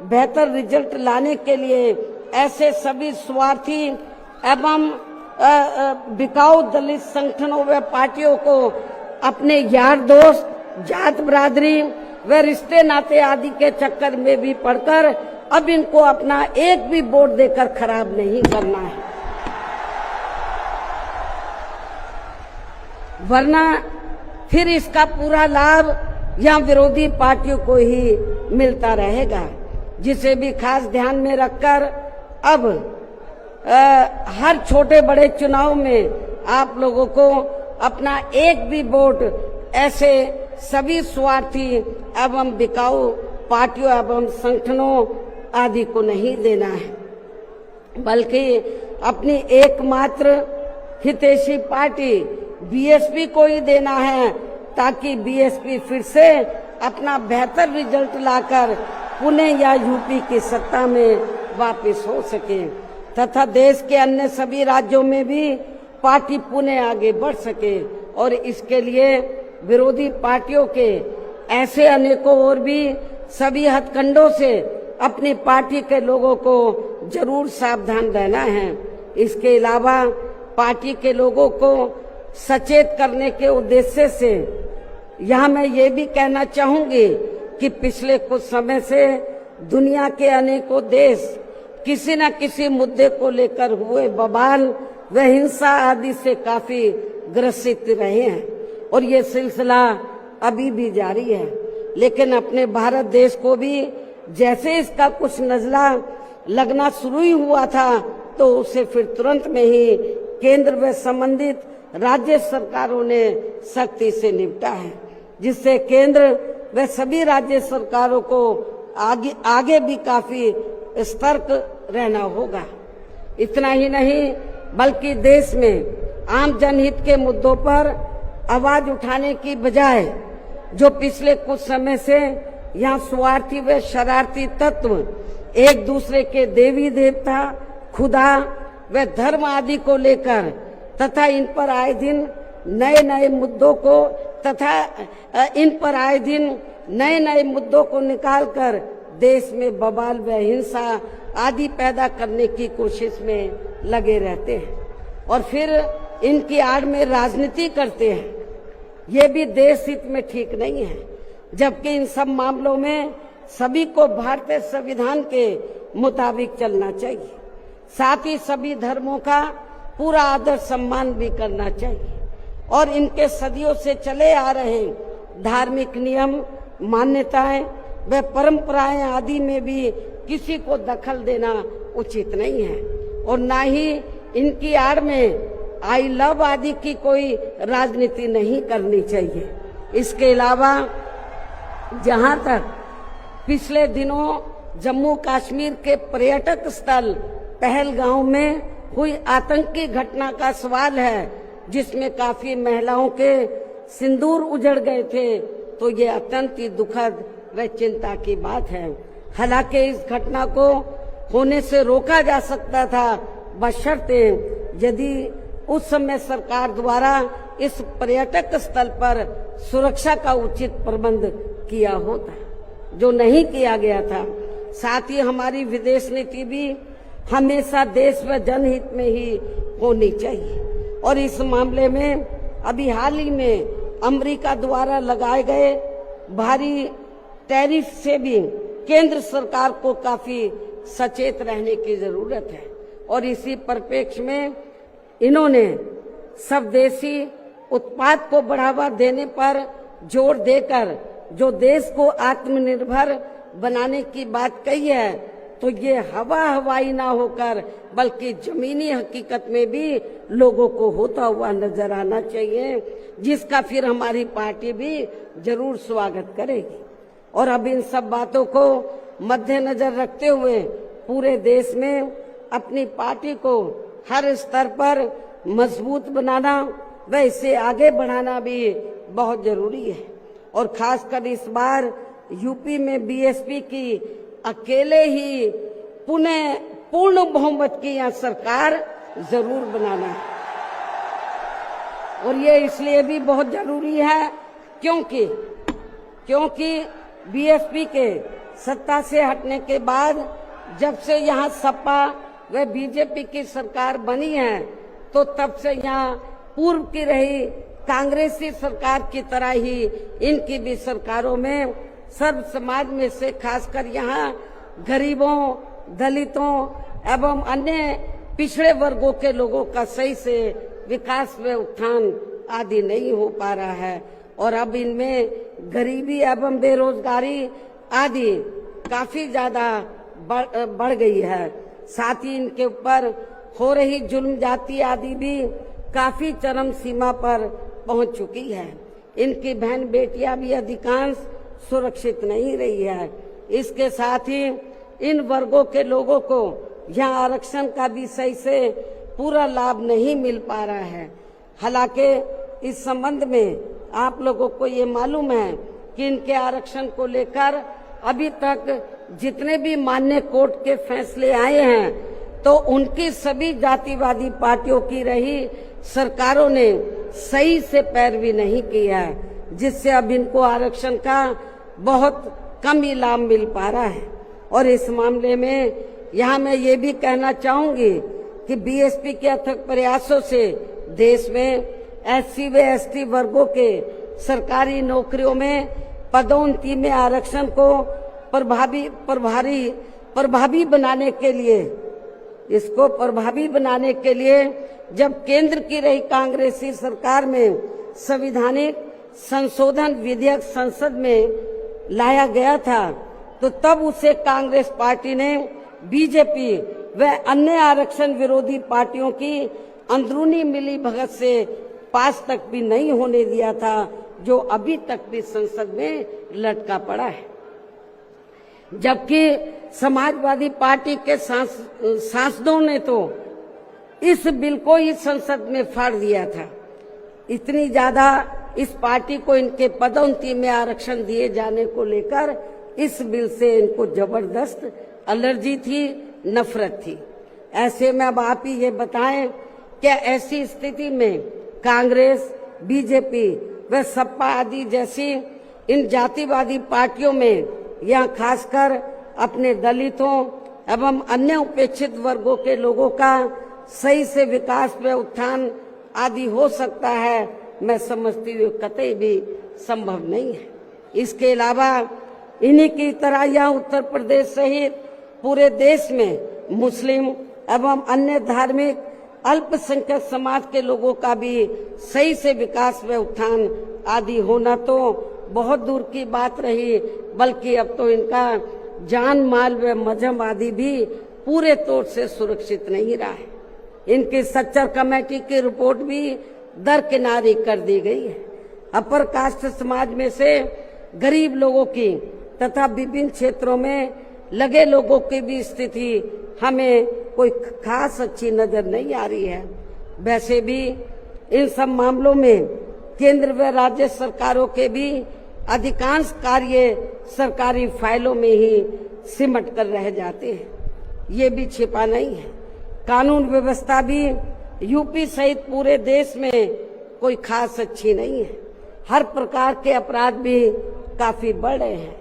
Speaker 1: बेहतर रिजल्ट लाने के लिए ऐसे सभी स्वार्थी एवं बिकाऊ दलित संगठनों व पार्टियों को अपने यार दोस्त, जात बिरादरी व रिश्ते नाते आदि के चक्कर में भी पड़कर अब इनको अपना एक भी वोट देकर खराब नहीं करना है, वरना फिर इसका पूरा लाभ यहाँ विरोधी पार्टियों को ही मिलता रहेगा। जिसे भी खास ध्यान में रखकर अब हर छोटे बड़े चुनाव में आप लोगों को अपना एक भी वोट ऐसे सभी स्वार्थी एवं बिकाऊ पार्टियों एवं संगठनों आदि को नहीं देना है, बल्कि अपनी एकमात्र हितैषी पार्टी बीएसपी को ही देना है, ताकि बीएसपी फिर से अपना बेहतर रिजल्ट लाकर पुणे या यूपी की सत्ता में वापस हो सके तथा देश के अन्य सभी राज्यों में भी पार्टी पुणे आगे बढ़ सके। और इसके लिए विरोधी पार्टियों के ऐसे अनेकों और भी सभी हथकंडों से अपनी पार्टी के लोगों को जरूर सावधान रहना है। इसके अलावा पार्टी के लोगों को सचेत करने के उद्देश्य से यहाँ मैं ये भी कहना चाहूंगी कि पिछले कुछ समय से दुनिया के अनेकों देश किसी न किसी मुद्दे को लेकर हुए बवाल व हिंसा आदि से काफी ग्रसित रहे हैं और ये सिलसिला अभी भी जारी है। लेकिन अपने भारत देश को भी जैसे इसका कुछ नजला लगना शुरू ही हुआ था तो उसे फिर तुरंत में ही केंद्र व संबंधित राज्य सरकारों ने सख्ती से निपटा है, जिससे केंद्र व सभी राज्य सरकारों को आगे भी काफी सतर्क रहना होगा। इतना ही नहीं बल्कि देश में आम जनहित के मुद्दों पर आवाज उठाने की बजाय जो पिछले कुछ समय से यहाँ स्वार्थी व शरारती तत्व एक दूसरे के देवी देवता, खुदा व धर्म आदि को लेकर तथा इन पर आए दिन नए नए मुद्दों को निकालकर देश में बवाल व हिंसा आदि पैदा करने की कोशिश में लगे रहते हैं और फिर इनकी आड़ में राजनीति करते हैं। ये भी देश हित में ठीक नहीं है, जबकि इन सब मामलों में सभी को भारतीय संविधान के मुताबिक चलना चाहिए। साथ ही सभी धर्मों का पूरा आदर सम्मान भी करना चाहिए और इनके सदियों से चले आ रहे धार्मिक नियम, मान्यताएं व परंपराएं आदि में भी किसी को दखल देना उचित नहीं है और ना ही इनकी आड़ में आई लव आदि की कोई राजनीति नहीं करनी चाहिए। इसके अलावा जहां तक पिछले दिनों जम्मू कश्मीर के पर्यटक स्थल पहलगांव में हुई आतंकी घटना का सवाल है, जिसमें काफी महिलाओं के सिंदूर उजड़ गए थे, तो ये अत्यंत ही दुखद व चिंता की बात है। हालांकि इस घटना को होने से रोका जा सकता था, बशर्ते यदि उस समय सरकार द्वारा इस पर्यटक स्थल पर सुरक्षा का उचित प्रबंध किया होता, जो नहीं किया गया था। साथ ही हमारी विदेश नीति भी हमेशा देश व जनहित में ही होनी चाहिए और इस मामले में अभी हाल ही में अमेरिका द्वारा लगाए गए भारी टैरिफ से भी केंद्र सरकार को काफी सचेत रहने की जरूरत है और इसी परिप्रेक्ष्य में इन्होंने स्वदेशी उत्पाद को बढ़ावा देने पर जोर देकर जो देश को आत्मनिर्भर बनाने की बात कही है, तो ये हवाई ना होकर बल्कि जमीनी हकीकत में भी लोगों को होता हुआ नजर आना चाहिए, जिसका फिर हमारी पार्टी भी जरूर स्वागत करेगी। और अब इन सब बातों को मद्देनजर रखते हुए पूरे देश में अपनी पार्टी को हर स्तर पर मजबूत बनाना व इसे आगे बढ़ाना भी बहुत जरूरी है और खासकर इस बार यूपी में बीएसपी की अकेले ही पूर्ण बहुमत की यहाँ सरकार जरूर बनाना है। और ये इसलिए भी बहुत जरूरी है क्योंकि बीएसपी के सत्ता से हटने के बाद जब से यहाँ सपा व बीजेपी की सरकार बनी है, तो तब से यहाँ पूर्व की रही कांग्रेसी सरकार की तरह ही इनकी भी सरकारों में सर्व समाज में से खासकर यहाँ गरीबों, दलितों एवं अन्य पिछड़े वर्गों के लोगों का सही से विकास व उत्थान आदि नहीं हो पा रहा है और अब इनमें गरीबी एवं बेरोजगारी आदि काफी ज्यादा बढ़ गई है। साथ ही इनके ऊपर हो रही जुल्म जाति आदि भी काफी चरम सीमा पर पहुंच चुकी है। इनकी बहन बेटियां भी अधिकांश सुरक्षित नहीं रही है। इसके साथ ही इन वर्गों के लोगों को यहाँ आरक्षण का भी सही से पूरा लाभ नहीं मिल पा रहा है। हालांकि इस संबंध में आप लोगों को ये मालूम है कि इनके आरक्षण को लेकर अभी तक जितने भी मान्य कोर्ट के फैसले आए हैं, तो उनकी सभी जातिवादी पार्टियों की रही सरकारों ने सही से पैरवी नहीं की है, जिससे अब इनको आरक्षण का बहुत कम ही लाभ मिल पा रहा है। और इस मामले में यहाँ मैं ये भी कहना चाहूंगी कि बीएसपी के अथक प्रयासों से देश में एससी व एसटी वर्गों के सरकारी नौकरियों में पदोन्नति में आरक्षण को प्रभावी बनाने के लिए जब केंद्र की रही कांग्रेसी सरकार में संविधानिक संशोधन विधेयक संसद में लाया गया था, तो तब उसे कांग्रेस पार्टी ने बीजेपी व अन्य आरक्षण विरोधी पार्टियों की अंदरूनी मिलीभगत से पास तक भी नहीं होने दिया था, जो अभी तक भी संसद में लटका पड़ा है, जबकि समाजवादी पार्टी के सांसदों ने तो इस बिल को ही संसद में फाड़ दिया था। इतनी ज्यादा इस पार्टी को इनके पदोन्नति में आरक्षण दिए जाने को लेकर इस बिल से इनको जबरदस्त एलर्जी थी, नफरत थी। ऐसे में अब आप ही ये बताएं, क्या ऐसी स्थिति में कांग्रेस, बीजेपी व सपा आदि जैसी इन जातिवादी पार्टियों में या खासकर अपने दलितों एवं अन्य उपेक्षित वर्गों के लोगों का सही से विकास व उत्थान आदि हो सकता है? मैं समझती हूँ कतई भी संभव नहीं है। इसके अलावा इन्हीं की तरह यहाँ उत्तर प्रदेश सहित पूरे देश में मुस्लिम एवं अन्य धार्मिक अल्पसंख्यक समाज के लोगों का भी सही से विकास व उत्थान आदि होना तो बहुत दूर की बात रही, बल्कि अब तो इनका जान माल व मजहब आदि भी पूरे तौर से सुरक्षित नहीं रहा है। इनकी सच्चर कमेटी की रिपोर्ट भी दरकिनारी कर दी गई है। अपर कास्ट समाज में से गरीब लोगों की तथा विभिन्न क्षेत्रों में लगे लोगों की भी स्थिति हमें कोई खास अच्छी नजर नहीं आ रही है। वैसे भी इन सब मामलों में केंद्र व राज्य सरकारों के भी अधिकांश कार्य सरकारी फाइलों में ही सिमट कर रह जाते हैं, ये भी छिपा नहीं है। कानून व्यवस्था भी यूपी सहित पूरे देश में कोई खास अच्छी नहीं है। हर प्रकार के अपराध भी काफी बढ़ रहे हैं।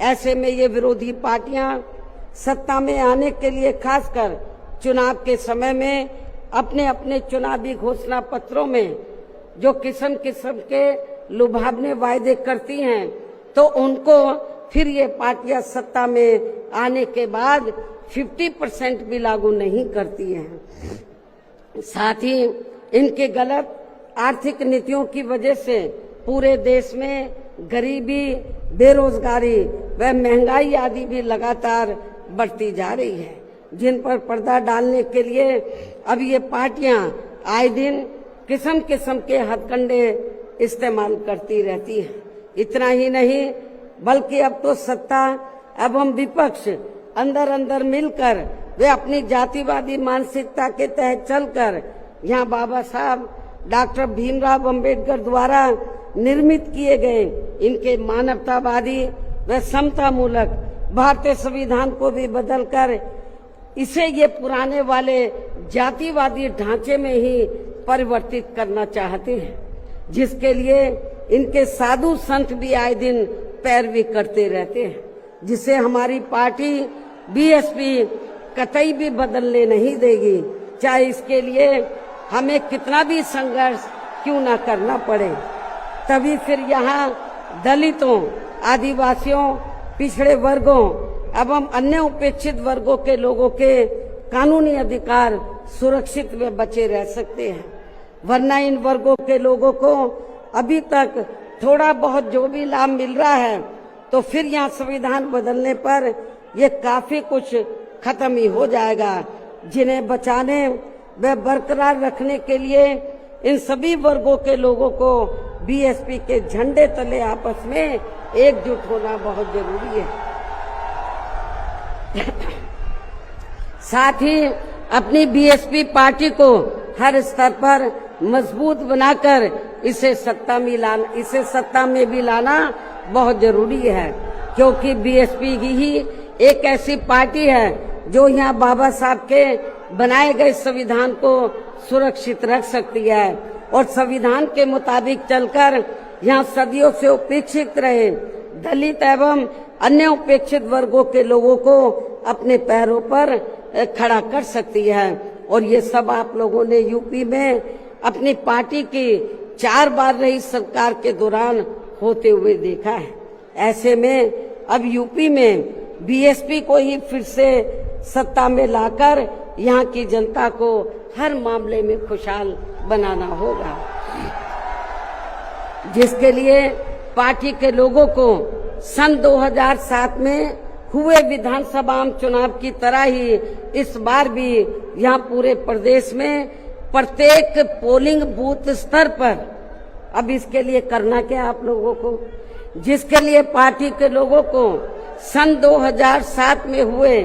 Speaker 1: ऐसे में ये विरोधी पार्टियां सत्ता में आने के लिए खासकर चुनाव के समय में अपने अपने चुनावी घोषणा पत्रों में जो किस्म किस्म के लुभावने वायदे करती हैं, तो उनको फिर ये पार्टियां सत्ता में आने के बाद 50% भी लागू नहीं करती हैं। साथ ही इनके गलत आर्थिक नीतियों की वजह से पूरे देश में गरीबी, बेरोजगारी व महंगाई आदि भी लगातार बढ़ती जा रही है, जिन पर पर्दा डालने के लिए अब ये पार्टियां आए दिन किस्म किस्म के हथकंडे इस्तेमाल करती रहती हैं। इतना ही नहीं, बल्कि अब तो सत्ता एवं विपक्ष अंदर अंदर मिलकर वे अपनी जातिवादी मानसिकता के तहत चलकर यहाँ बाबा साहब डॉक्टर भीमराव अंबेडकर द्वारा निर्मित किए गए इनके मानवतावादी व समता मूलक भारतीय संविधान को भी बदलकर इसे ये पुराने वाले जातिवादी ढांचे में ही परिवर्तित करना चाहते हैं, जिसके लिए इनके साधु संत भी आए दिन पैरवी करते रहते हैं, जिसे हमारी पार्टी बीएसपी कतई भी बदलने नहीं देगी, चाहे इसके लिए हमें कितना भी संघर्ष क्यों ना करना पड़े। तभी फिर यहाँ दलितों, आदिवासियों, पिछड़े वर्गों एवं अन्य उपेक्षित वर्गों के लोगों के कानूनी अधिकार सुरक्षित व बचे रह सकते हैं। वरना इन वर्गों के लोगों को अभी तक थोड़ा बहुत जो भी लाभ मिल रहा है, तो फिर यहाँ संविधान बदलने पर ये काफी कुछ खत्म ही हो जाएगा, जिन्हें बचाने व बरकरार रखने के लिए इन सभी वर्गों के लोगों को बीएसपी के झंडे तले आपस में एकजुट होना बहुत जरूरी है। साथ ही अपनी बीएसपी पार्टी को हर स्तर पर मजबूत बनाकर इसे सत्ता में भी लाना बहुत जरूरी है, क्योंकि बीएसपी ही एक ऐसी पार्टी है जो यहाँ बाबा साहब के बनाए गए संविधान को सुरक्षित रख सकती है और संविधान के मुताबिक चलकर यहाँ सदियों से उपेक्षित रहे दलित एवं अन्य उपेक्षित वर्गों के लोगों को अपने पैरों पर खड़ा कर सकती है। और ये सब आप लोगों ने यूपी में अपनी पार्टी की 4 बार रही सरकार के दौरान होते हुए देखा है। ऐसे में अब यूपी में बीएसपी को ही फिर से सत्ता में लाकर यहाँ की जनता को हर मामले में खुशहाल बनाना होगा, जिसके लिए पार्टी के लोगों को सन 2007 में हुए विधानसभा चुनाव की तरह ही इस बार भी यहाँ पूरे प्रदेश में प्रत्येक पोलिंग बूथ स्तर पर अब इसके लिए करना क्या आप लोगों को, जिसके लिए पार्टी के लोगों को सन 2007 में हुए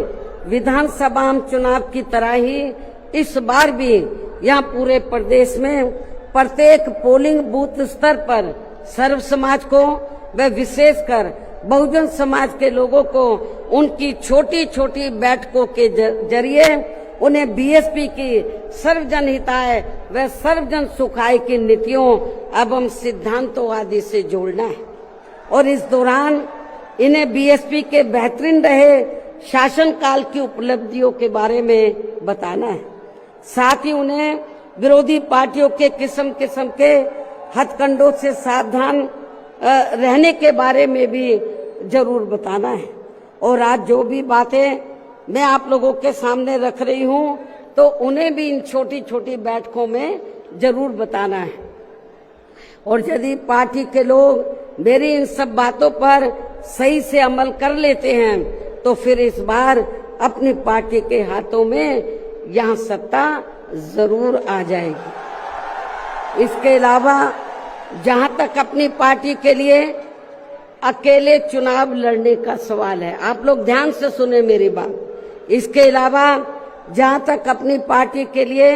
Speaker 1: विधानसभा चुनाव की तरह ही इस बार भी यहाँ पूरे प्रदेश में प्रत्येक पोलिंग बूथ स्तर पर सर्व समाज को व विशेषकर बहुजन समाज के लोगों को उनकी छोटी छोटी बैठकों के जरिए उन्हें बीएसपी की सर्वजन हिताय व सर्वजन सुखाय की नीतियों एवं सिद्धांतों आदि से जोड़ना है और इस दौरान इन्हें बीएसपी के बेहतरीन रहे शासनकाल की उपलब्धियों के बारे में बताना है। साथ ही उन्हें विरोधी पार्टियों के किस्म किस्म के हथकंडों से सावधान रहने के बारे में भी जरूर बताना है। और आज जो भी बातें मैं आप लोगों के सामने रख रही हूं तो उन्हें भी इन छोटी छोटी बैठकों में जरूर बताना है। और यदि पार्टी के लोग मेरी इन सब बातों पर सही से अमल कर लेते हैं तो फिर इस बार अपनी पार्टी के हाथों में यहाँ सत्ता जरूर आ जाएगी। इसके अलावा जहां तक अपनी पार्टी के लिए अकेले चुनाव लड़ने का सवाल है, आप लोग ध्यान से सुने मेरी बात। इसके अलावा जहां तक अपनी पार्टी के लिए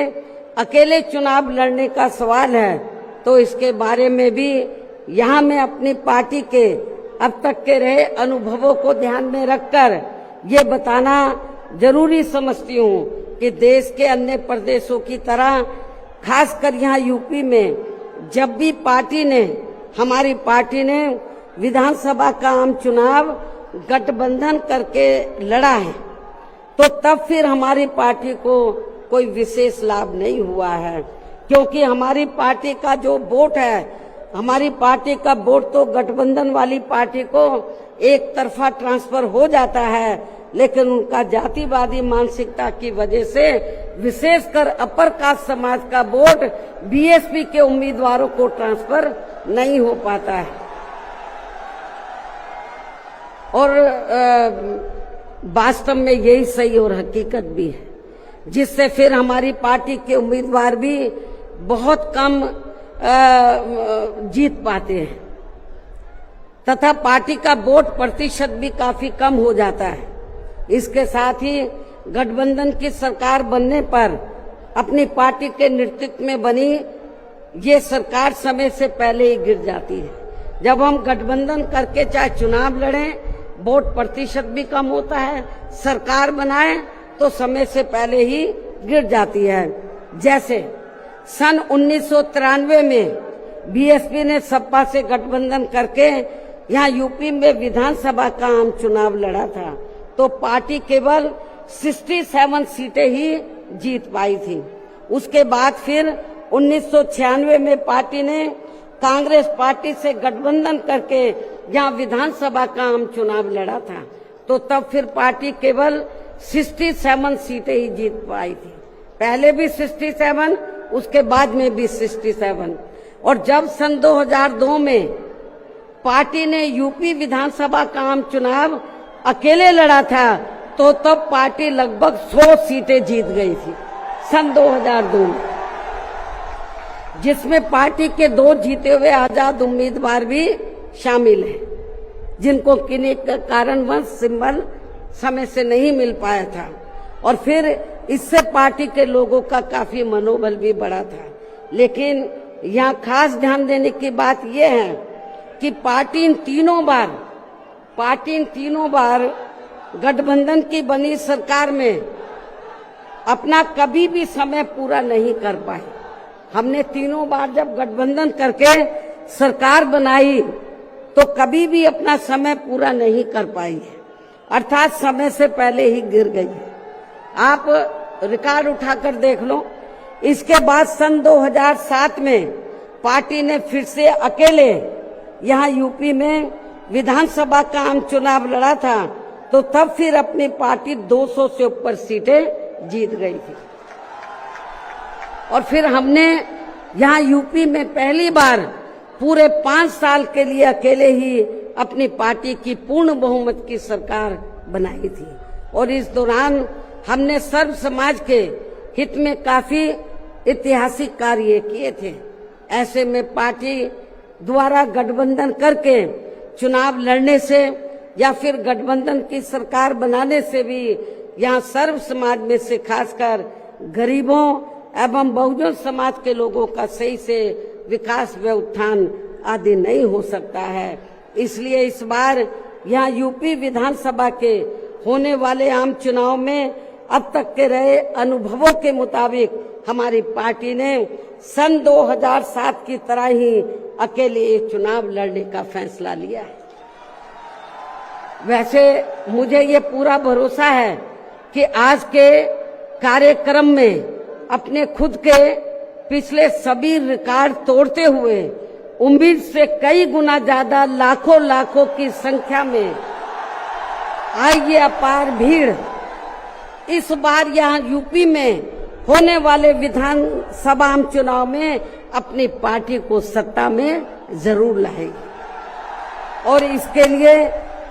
Speaker 1: अकेले चुनाव लड़ने का सवाल है तो इसके बारे में भी यहाँ मैं अपनी पार्टी के अब तक के रहे अनुभवों को ध्यान में रखकर ये बताना जरूरी समझती हूँ कि देश के अन्य प्रदेशों की तरह खासकर यहाँ यूपी में जब भी हमारी पार्टी ने विधानसभा का आम चुनाव गठबंधन करके लड़ा है तो तब फिर हमारी पार्टी को कोई विशेष लाभ नहीं हुआ है, क्योंकि हमारी पार्टी का जो वोट है, हमारी पार्टी का वोट तो गठबंधन वाली पार्टी को एक तरफा ट्रांसफर हो जाता है, लेकिन उनका जातिवादी मानसिकता की वजह से विशेषकर अपर कास्ट समाज का वोट बीएसपी के उम्मीदवारों को ट्रांसफर नहीं हो पाता है। और वास्तव में यही सही और हकीकत भी है, जिससे फिर हमारी पार्टी के उम्मीदवार भी बहुत कम जीत पाते हैं तथा पार्टी का वोट प्रतिशत भी काफी कम हो जाता है। इसके साथ ही गठबंधन की सरकार बनने पर अपनी पार्टी के नेतृत्व में बनी ये सरकार समय से पहले ही गिर जाती है। जब हम गठबंधन करके चाहे चुनाव लड़ें, वोट प्रतिशत भी कम होता है, सरकार बनाए तो समय से पहले ही गिर जाती है। जैसे सन 1993 में बीएसपी ने सपा से गठबंधन करके यहाँ यूपी में विधानसभा का आम चुनाव लड़ा था तो पार्टी केवल 67 सीटें ही जीत पाई थी। उसके बाद फिर 1996 में पार्टी ने कांग्रेस पार्टी से गठबंधन करके यहाँ विधानसभा का आम चुनाव लड़ा था तो तब फिर पार्टी केवल 67 सीटें ही जीत पाई थी। पहले भी 67, उसके बाद में भी 67। और जब सन 2002 में पार्टी ने यूपी विधानसभा का आम चुनाव अकेले लड़ा था तो तब पार्टी लगभग 100 सीटें जीत गई थी सन 2002 में, जिसमें पार्टी के 2 जीते हुए आजाद उम्मीदवार भी शामिल हैं, जिनको किन्हीं कारणवश सिंबल समय से नहीं मिल पाया था। और फिर इससे पार्टी के लोगों का काफी मनोबल भी बढ़ा था। लेकिन यहाँ खास ध्यान देने की बात यह है कि पार्टी इन तीनों बार गठबंधन की बनी सरकार में अपना कभी भी समय पूरा नहीं कर पाई। हमने तीनों बार जब गठबंधन करके सरकार बनाई तो कभी भी अपना समय पूरा नहीं कर पाई है, अर्थात समय से पहले ही गिर गई है। आप रिकॉर्ड उठाकर देख लो। इसके बाद सन 2007 में पार्टी ने फिर से अकेले यहाँ यूपी में विधानसभा का आम चुनाव लड़ा था तो तब फिर अपनी पार्टी 200 से ऊपर सीटें जीत गई थी। और फिर हमने यहाँ यूपी में पहली बार पूरे 5 साल के लिए अकेले ही अपनी पार्टी की पूर्ण बहुमत की सरकार बनाई थी। और इस दौरान हमने सर्व समाज के हित में काफी ऐतिहासिक कार्य किए थे। ऐसे में पार्टी द्वारा गठबंधन करके चुनाव लड़ने से या फिर गठबंधन की सरकार बनाने से भी यहाँ सर्व समाज में से खासकर गरीबों एवं बहुजन समाज के लोगों का सही से विकास व उत्थान आदि नहीं हो सकता है। इसलिए इस बार यहाँ यूपी विधानसभा के होने वाले आम चुनाव में अब तक के रहे अनुभवों के मुताबिक हमारी पार्टी ने सन 2007 की तरह ही अकेले ये चुनाव लड़ने का फैसला लिया है। वैसे मुझे ये पूरा भरोसा है कि आज के कार्यक्रम में अपने खुद के पिछले सभी रिकॉर्ड तोड़ते हुए उम्मीद से कई गुना ज्यादा लाखों की संख्या में आई ये अपार भीड़ इस बार यहाँ यूपी में होने वाले विधानसभा आम चुनाव में अपनी पार्टी को सत्ता में जरूर लाएगी। और इसके लिए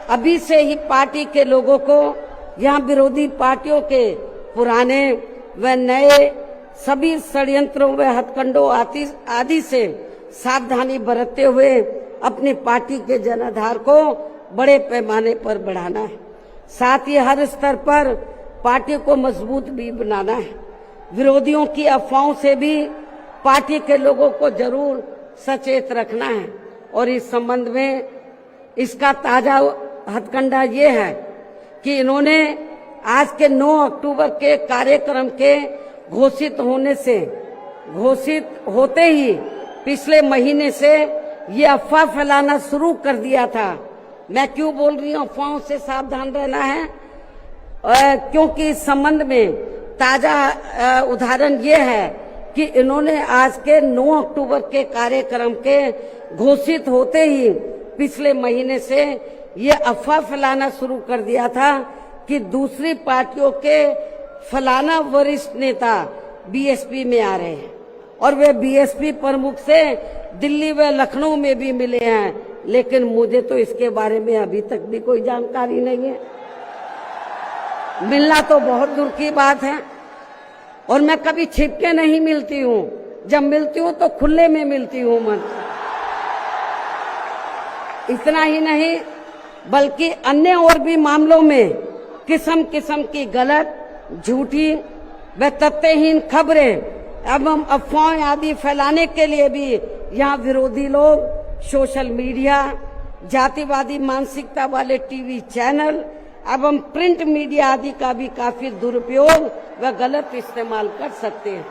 Speaker 1: अभी से ही पार्टी के लोगों को यहाँ विरोधी पार्टियों के पुराने व नए सभी षड्यंत्रों व हथकंडों आदि से सावधानी बरतते हुए अपनी पार्टी के जनाधार को बड़े पैमाने पर बढ़ाना है। साथ ही हर स्तर पर पार्टी को मजबूत भी बनाना है। विरोधियों की अफवाहों से भी पार्टी के लोगों को जरूर सचेत रखना है। और इस संबंध में इसका ताजा हथकंडा ये है कि इन्होंने आज के 9 अक्टूबर के कार्यक्रम के घोषित होते ही पिछले महीने से ये अफवाह फैलाना शुरू कर दिया था। मैं क्यों बोल रही हूँ अफवाहों से सावधान रहना है, क्योंकि इस संबंध में ताजा उदाहरण ये है कि इन्होंने आज के 9 अक्टूबर के कार्यक्रम के घोषित होते ही पिछले महीने से ये अफवाह फैलाना शुरू कर दिया था कि दूसरी पार्टियों के फलाना वरिष्ठ नेता बीएसपी में आ रहे हैं और वे बीएसपी प्रमुख से दिल्ली व लखनऊ में भी मिले हैं, लेकिन मुझे तो इसके बारे में अभी तक भी कोई जानकारी नहीं है। मिलना तो बहुत दूर की बात है और मैं कभी छिप के नहीं मिलती हूँ, जब मिलती हूँ तो खुले में मिलती हूँ मन। इतना ही नहीं बल्कि अन्य और भी मामलों में किस्म किस्म की गलत, झूठी व तथ्यहीन खबरें एवं अफवाहें आदि फैलाने के लिए भी यहाँ विरोधी लोग सोशल मीडिया, जातिवादी मानसिकता वाले टीवी चैनल एवं प्रिंट मीडिया आदि का भी काफी दुरुपयोग व गलत इस्तेमाल कर सकते हैं।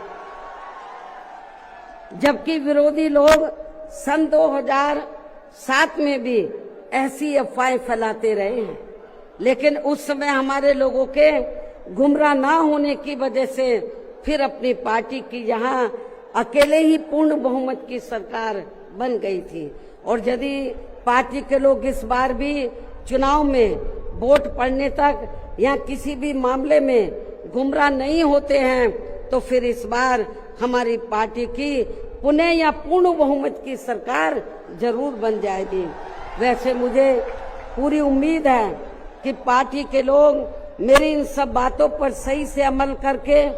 Speaker 1: जबकि विरोधी लोग सन 2007 में भी ऐसी अफवाहें फैलाते रहे हैं, लेकिन उस समय हमारे लोगों के गुमराह ना होने की वजह से फिर अपनी पार्टी की यहाँ अकेले ही पूर्ण बहुमत की सरकार बन गई थी। और यदि पार्टी के लोग इस बार भी चुनाव में वोट पड़ने तक या किसी भी मामले में गुमराह नहीं होते हैं तो फिर इस बार हमारी पार्टी की पुनः या पूर्ण बहुमत की सरकार जरूर बन जाएगी। वैसे मुझे पूरी उम्मीद है कि पार्टी के लोग मेरी इन सब बातों पर सही से अमल करके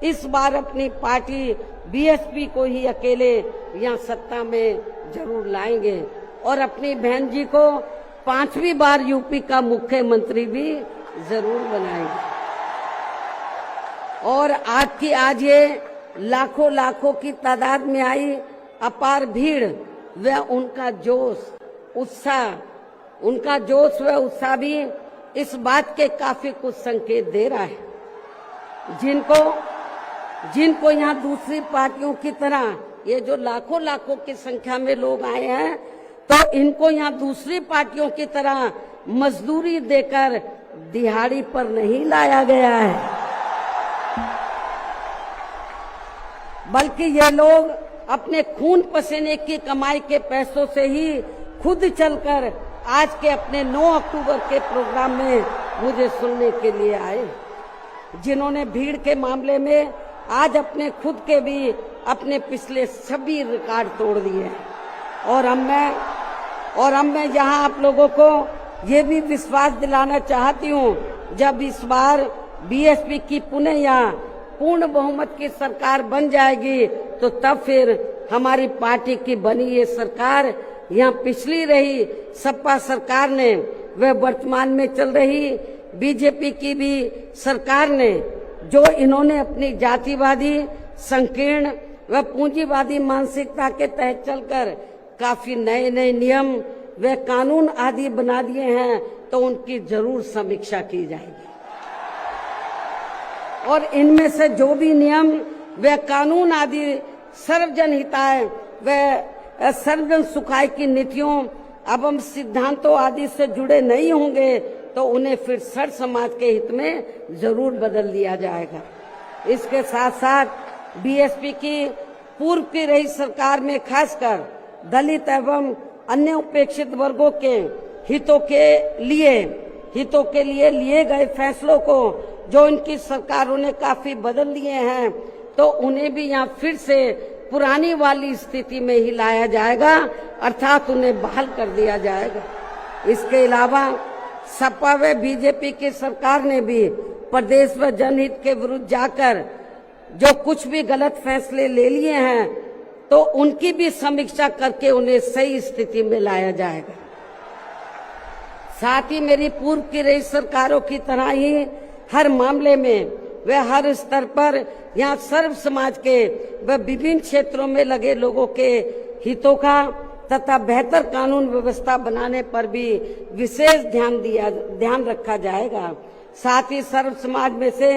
Speaker 1: इस बार अपनी पार्टी बीएसपी को ही अकेले यहाँ सत्ता में जरूर लाएंगे और अपनी बहन जी को 5वीं बार यूपी का मुख्यमंत्री भी जरूर बनाएंगे। और आज ये लाखों की तादाद में आई अपार भीड़ व उनका जोश व उत्साह भी इस बात के काफी कुछ संकेत दे रहा है। जिनको यहाँ दूसरी पार्टियों की तरह ये जो लाखों की संख्या में लोग आए हैं तो इनको यहाँ दूसरी पार्टियों की तरह मजदूरी देकर दिहाड़ी पर नहीं लाया गया है, बल्कि ये लोग अपने खून पसीने की कमाई के पैसों से ही खुद चलकर आज के अपने 9 अक्टूबर के प्रोग्राम में मुझे सुनने के लिए आए, जिन्होंने भीड़ के मामले में आज अपने खुद के भी अपने पिछले सभी रिकॉर्ड तोड़ दिए हैं। और अब मैं यहाँ आप लोगों को ये भी विश्वास दिलाना चाहती हूँ, जब इस बार बीएसपी की पुनः यहाँ पूर्ण बहुमत की सरकार बन जाएगी तो तब फिर हमारी पार्टी की बनी ये सरकार, यहाँ पिछली रही सपा सरकार ने, वह वर्तमान में चल रही बीजेपी की भी सरकार ने, जो इन्होंने अपनी जातिवादी, संकीर्ण व पूंजीवादी मानसिकता के तहत चलकर काफी नए नए नियम व कानून आदि बना दिए हैं, तो उनकी जरूर समीक्षा की जाएगी। और इनमें से जो भी नियम व कानून आदि सर्वजन हिताय व सर्वजन सुखाय की नीतियों एवं सिद्धांतों आदि से जुड़े नहीं होंगे, तो उन्हें फिर सर समाज के हित में जरूर बदल दिया जाएगा। इसके साथ साथ बीएसपी की पूर्व की रही सरकार में खासकर दलित एवं अन्य उपेक्षित वर्गों के हितों के लिए लिए गए फैसलों को जो इनकी सरकारों ने काफी बदल दिए हैं, तो उन्हें भी यहाँ फिर से पुरानी वाली स्थिति में ही लाया जाएगा, अर्थात उन्हें बहाल कर दिया जाएगा। इसके अलावा सपा व बीजेपी की सरकार ने भी प्रदेश व जनहित के विरुद्ध जाकर जो कुछ भी गलत फैसले ले लिए हैं, तो उनकी भी समीक्षा करके उन्हें सही स्थिति में लाया जाएगा। साथ ही मेरी पूर्व की रही सरकारों की तरह ही हर मामले में व हर स्तर पर यहाँ सर्व समाज के व विभिन्न क्षेत्रों में लगे लोगों के हितों का तथा बेहतर कानून व्यवस्था बनाने पर भी विशेष ध्यान रखा जाएगा। साथ ही सर्व समाज में से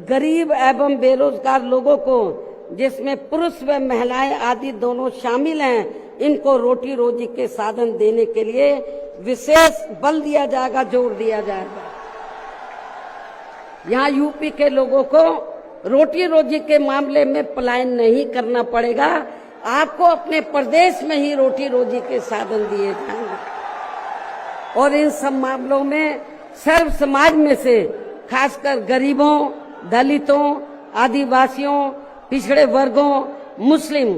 Speaker 1: गरीब एवं बेरोजगार लोगों को, जिसमें पुरुष व महिलाएं आदि दोनों शामिल हैं, इनको रोटी रोजी के साधन देने के लिए विशेष बल दिया जाएगा, जोर दिया जाएगा। यहाँ यूपी के लोगों को रोटी रोजी के मामले में पलायन नहीं करना पड़ेगा, आपको अपने प्रदेश में ही रोटी रोजी के साधन दिए जाएंगे। और इन सब मामलों में सर्व समाज में से खासकर गरीबों, दलितों, आदिवासियों, पिछड़े वर्गों, मुस्लिम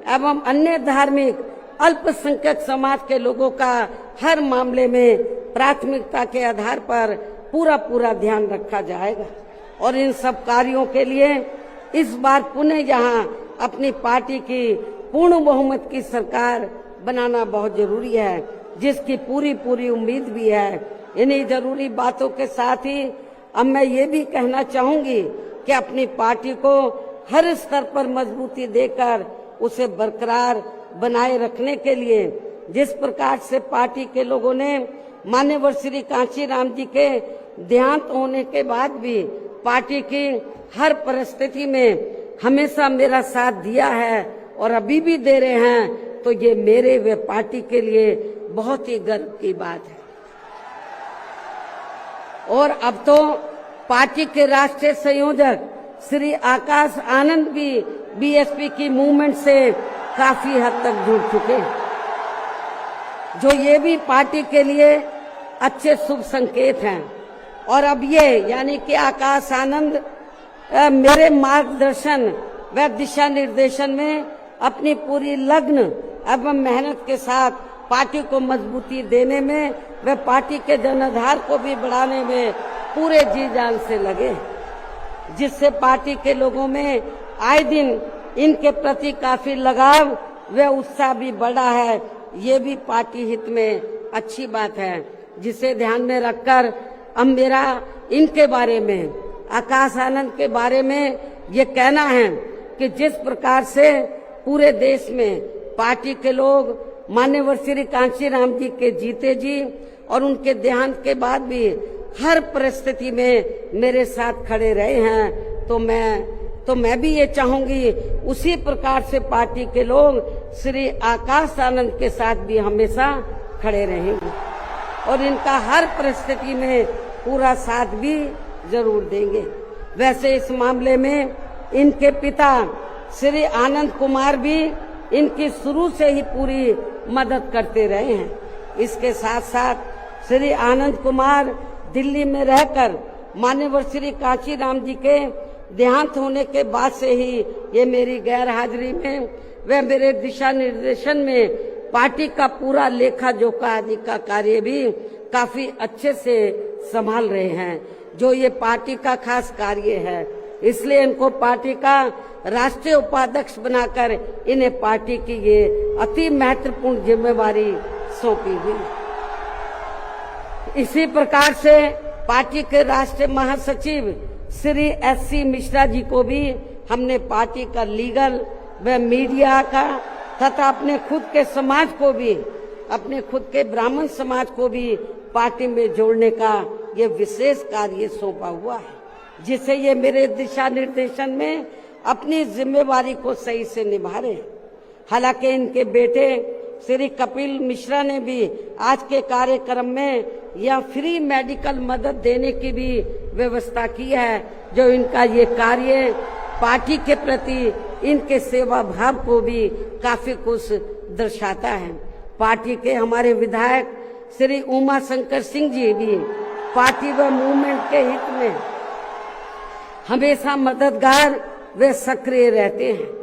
Speaker 1: एवं अन्य धार्मिक अल्पसंख्यक समाज के लोगों का हर मामले में प्राथमिकता के आधार पर पूरा ध्यान रखा जाएगा। और इन सब कार्यों के लिए इस बार पुनः यहाँ अपनी पार्टी की पूर्ण बहुमत की सरकार बनाना बहुत जरूरी है, जिसकी पूरी उम्मीद भी है। इन्हीं जरूरी बातों के साथ ही अब मैं ये भी कहना चाहूंगी कि अपनी पार्टी को हर स्तर पर मजबूती देकर उसे बरकरार बनाए रखने के लिए जिस प्रकार से पार्टी के लोगों ने माननीय श्री कांशीराम जी के देहांत होने के बाद भी पार्टी की हर परिस्थिति में हमेशा मेरा साथ दिया है और अभी भी दे रहे हैं, तो ये मेरे व पार्टी के लिए बहुत ही गर्व की बात है। और अब तो पार्टी के राष्ट्रीय संयोजक श्री आकाश आनंद भी बीएसपी की मूवमेंट से काफी हद तक जुड़ चुके, जो ये भी पार्टी के लिए अच्छे शुभ संकेत हैं। और अब ये यानी कि आकाश आनंद मेरे मार्गदर्शन व दिशा निर्देशन में अपनी पूरी लगन एवं मेहनत के साथ पार्टी को मजबूती देने में व पार्टी के जनाधार को भी बढ़ाने में पूरे जी जान से लगे, जिससे पार्टी के लोगों में आए दिन इनके प्रति काफी लगाव व उत्साह भी बढ़ा है। ये भी पार्टी हित में अच्छी बात है, जिसे ध्यान में रखकर अब मेरा इनके बारे में, आकाश आनंद के बारे में ये कहना है कि जिस प्रकार से पूरे देश में पार्टी के लोग माननीय श्री कांशीराम जी के जीते जी और उनके देहांत के बाद भी हर परिस्थिति में मेरे साथ खड़े रहे हैं, तो मैं भी ये चाहूंगी उसी प्रकार से पार्टी के लोग श्री आकाश आनंद के साथ भी हमेशा खड़े रहेंगे और इनका हर परिस्थिति में पूरा साथ भी जरूर देंगे। वैसे इस मामले में इनके पिता श्री आनंद कुमार भी इनकी शुरू से ही पूरी मदद करते रहे हैं। इसके साथ साथ श्री आनंद कुमार दिल्ली में रहकर माननीय श्री कांशीराम जी के देहांत होने के बाद से ही ये मेरी गैर हाजिरी में व मेरे दिशा निर्देशन में पार्टी का पूरा लेखा जोखा आदि का कार्य भी काफी अच्छे से संभाल रहे हैं। जो ये पार्टी का खास कार्य है इसलिए इनको पार्टी का राष्ट्रीय उपाध्यक्ष बनाकर इन्हें पार्टी की ये अति महत्वपूर्ण जिम्मेवारी सौंपी हुई। इसी प्रकार से पार्टी के राष्ट्रीय महासचिव श्री SC मिश्रा जी को भी हमने पार्टी का लीगल व मीडिया का तथा अपने खुद के समाज को भी, अपने खुद के ब्राह्मण समाज को भी पार्टी में जोड़ने का ये विशेष कार्य सौंपा हुआ है, जिसे ये मेरे दिशा निर्देशन में अपनी जिम्मेवारी को सही से निभा रहे हैं। हालांकि इनके बेटे श्री कपिल मिश्रा ने भी आज के कार्यक्रम में यह फ्री मेडिकल मदद देने की भी व्यवस्था की है, जो इनका ये कार्य पार्टी के प्रति इनके सेवा भाव को भी काफी कुछ दर्शाता है। पार्टी के हमारे विधायक श्री उमा शंकर सिंह जी भी पार्टी व मूवमेंट के हित में हमेशा मददगार व सक्रिय रहते हैं।